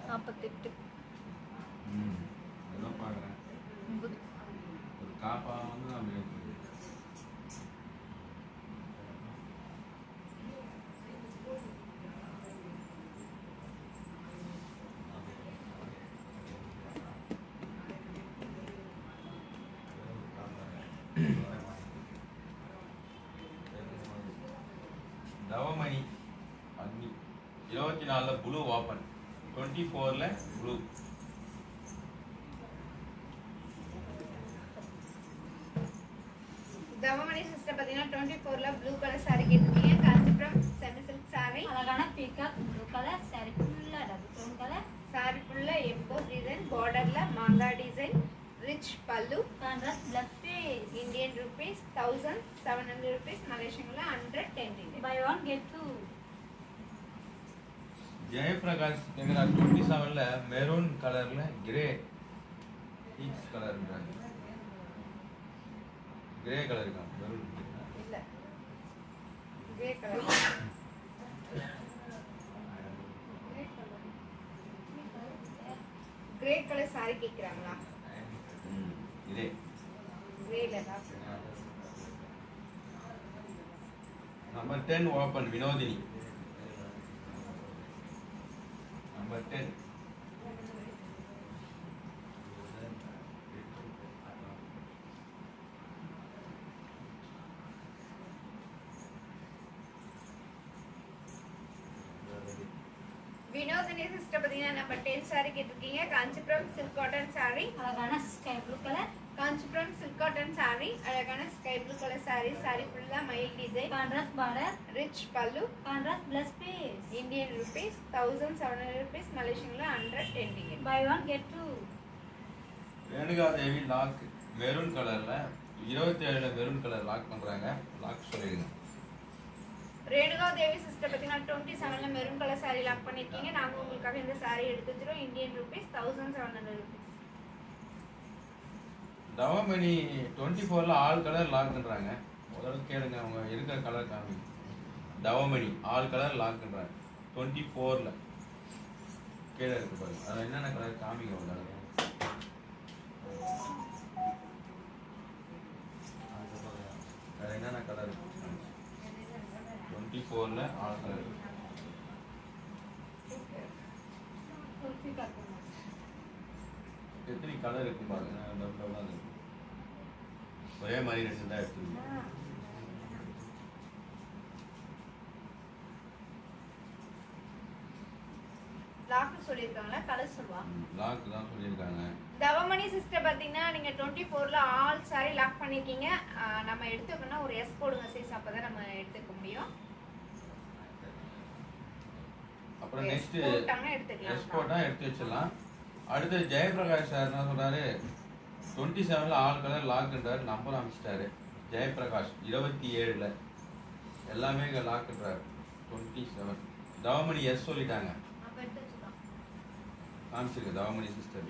48 அதெல்லாம் பார்க்குறேன். ஒரு காப்பா வந்து நான் மேற்கொள்கிறேன். தவமணி 24ல ப்ளூ ஓப்பன், 24ல ப்ளூ. தவமணி சிஸ்டர் பார்த்தீங்கன்னா 24ல ப்ளூ கலர் saree கேட்டிருக்கீங்க. காஞ்சிபுரம் செமி சில்க் saree, அழகான பீகாக் ப்ளூ கலர். சாரி ஃபுல்லா டபுள் டோன் கலர். saree ஃபுல்லா எம்போஸ் டிசைன், பார்டர்ல மாங்கா டிசைன், ரிச் பல்லு. Contrast blouse piece. Indian rupees 1700 rupees, மலேசியன்ல 110. Buy one get two. Jayaprakash கேக்குறா 27ல மெரூன் கலர்ல கிரே பீச் கலர்ன்றாங்க. கிரே கலர் இருக்கா? மெரூன் இல்ல grey colour. Grey colour saree கேக்குறாங்களா? இதே கிரேல தான். Number 10 open Vinodhini. Number 10 Vinodhini sister பார்த்தீங்கன்னா நம்பர் 10 saree கேட்டிருக்கீங்க. காஞ்சிபுரம் சில்க் காட்டன் saree, அழகான sky blue colour. Kanchipuram silk cotton saree, அழகான ஸ்கை ப்ளூ கலர் saree ஃபுல்லா மயில் டிசைன், கான்ட்ராஸ்ட் பார்டர். ரிச் பல்லு. Contrast blouse piece. Indian rupees 1700 rupees, மலேசியன்ல 110. Buy one get two. Renuka Devi lock maroon கலர்ல 27ல மெரூன் கலர் லாக் பண்றாங்க. லாக் சொல்லிடுங்க. ரேணுகா தேவி சிஸ்டர் பார்த்தீங்கன்னா 27ல மெரூன் கலர் saree லாக் பண்ணிருக்கீங்க. நாங்க உங்களுக்காக இந்த saree எடுத்து வச்சிரோம். Indian rupees 1700 rupees. Thavamani 24ல all colour lock பண்றாங்க. முதல்ல கேளுங்க அவங்க இருக்கிற கலர் காமி. தவமணி ஆல் கலர் லாக் பண்றாங்க 24ல. கீழே இருக்கு பாருங்க. அது என்னென்ன கலர் காமிங்க அவங்க. அது என்னென்ன கலர் 24ல ஆல் கலர். எத்தனை கலர் இருக்கு பாருங்க. டபுள் இருக்கு. ஒரே மாதிரி ரெண்டு தான் எடுத்துருங்க. லாக் சொல்லிருக்காங்களா? கலர் சொல்வா. லாக் தான் சொல்லியிருக்காங்க. தவமணி சிஸ்டர் பார்த்தீங்கன்னா நீங்க 24ல ஆல் saree லாக் பண்ணிருக்கீங்க. நம்ம எடுத்துக்கணும்னா ஒரு S போடுங்க சைஸ், அப்பதான் நம்ம எடுத்துக்க முடியும். அப்புறம் நெக்ஸ்ட் போட்டாங்கன்னா எடுத்துக்கலாம். எக்ஸ்போர்ட்டா எடுத்து வச்சிடலாம். அடுத்து ஜெயபிரகாஷ் சார் என்ன சொல்றாரு? 27ல ஆல் கலர் லாக்ன்றாரு. நம்பர் அமைச்சிட்டாரு. ஜெயபிரகாஷ் 27ல எல்லாமே இங்க லாக்ன்றாரு. 27 தவமணி எஸ் சொல்லிட்டாங்க. அப்ப எடுத்து வச்சுக்கலாம். காமிச்சிருக்கு தவமணி சிஸ்டர்.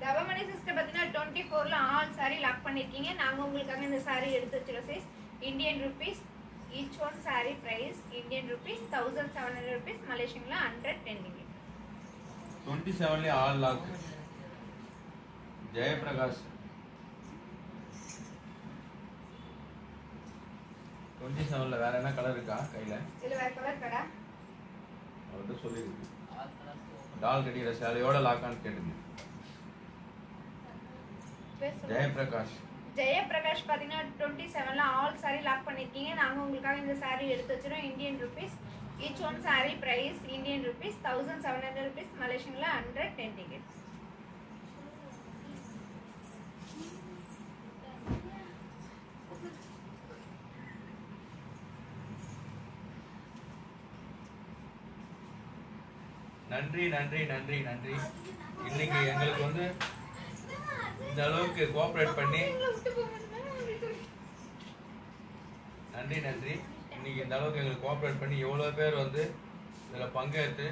தவமணி சிஸ்டர் பார்த்தீங்கன்னா 24ல ஆல் saree லாக் பண்ணிருக்கீங்க. நாங்க உங்களுக்காக இந்த saree எடுத்து வச்சிரோம் size. Indian rupees each one saree price Indian rupees 1700 rupees, Malaysian la 110. 27ல ஆல் லாக். ஜெயபிரகாஷ் 27ல வேற என்ன கலர் இருக்கா கையில? இல்ல வேற கலர் கடா அவர்கிட்ட சொல்லிருக்கு. டால் கட்டிக்கிற சேலையோட லாக்கான்னு கேட்டுங்க. ஜெயபிரகாஷ் பாத்தீங்கன்னா 27ல ஆல் saree லாக் பண்ணிருக்கீங்க. நாங்க உங்களுக்காக இந்த saree எடுத்து வச்சிரோம். Indian rupees Each one saree price Indian rupees 1700 rupees, Malaysian la 110 tickets. நன்றி நன்றி நன்றி நன்றி. இன்னைக்கு எங்களுக்கு வந்து இந்த அளவுக்கு கோஆப்ரேட் பண்ணி நன்றி நன்றி. இன்னைக்கு இந்த அளவுக்கு எங்களுக்கு கோஆப்ரேட் பண்ணி எவ்வளோ பேர் வந்து இதில் பங்கேற்று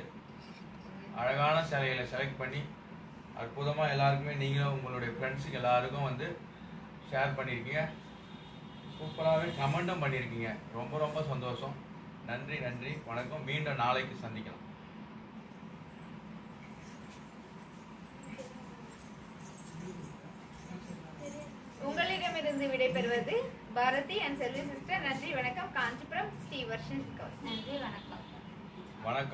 அழகான சேலைகளை செலக்ட் பண்ணி அற்புதமாக எல்லாருக்குமே நீங்களும் உங்களுடைய ஃப்ரெண்ட்ஸுக்கு எல்லாருக்கும் வந்து ஷேர் பண்ணியிருக்கீங்க. சூப்பராகவே கமெண்ட்டும் பண்ணியிருக்கீங்க. ரொம்ப ரொம்ப சந்தோஷம். நன்றி நன்றி. வணக்கம். மீண்டும் நாளைக்கு சந்திக்கலாம். உங்களிடமிருந்து விடைபெறுவது பாரதி அண்ட் செல்வி சிஸ்டர். நன்றி வணக்கம். காஞ்சிபுரம் ஸ்ரீ வர்ஷன். நன்றி வணக்கம். வணக்கம்.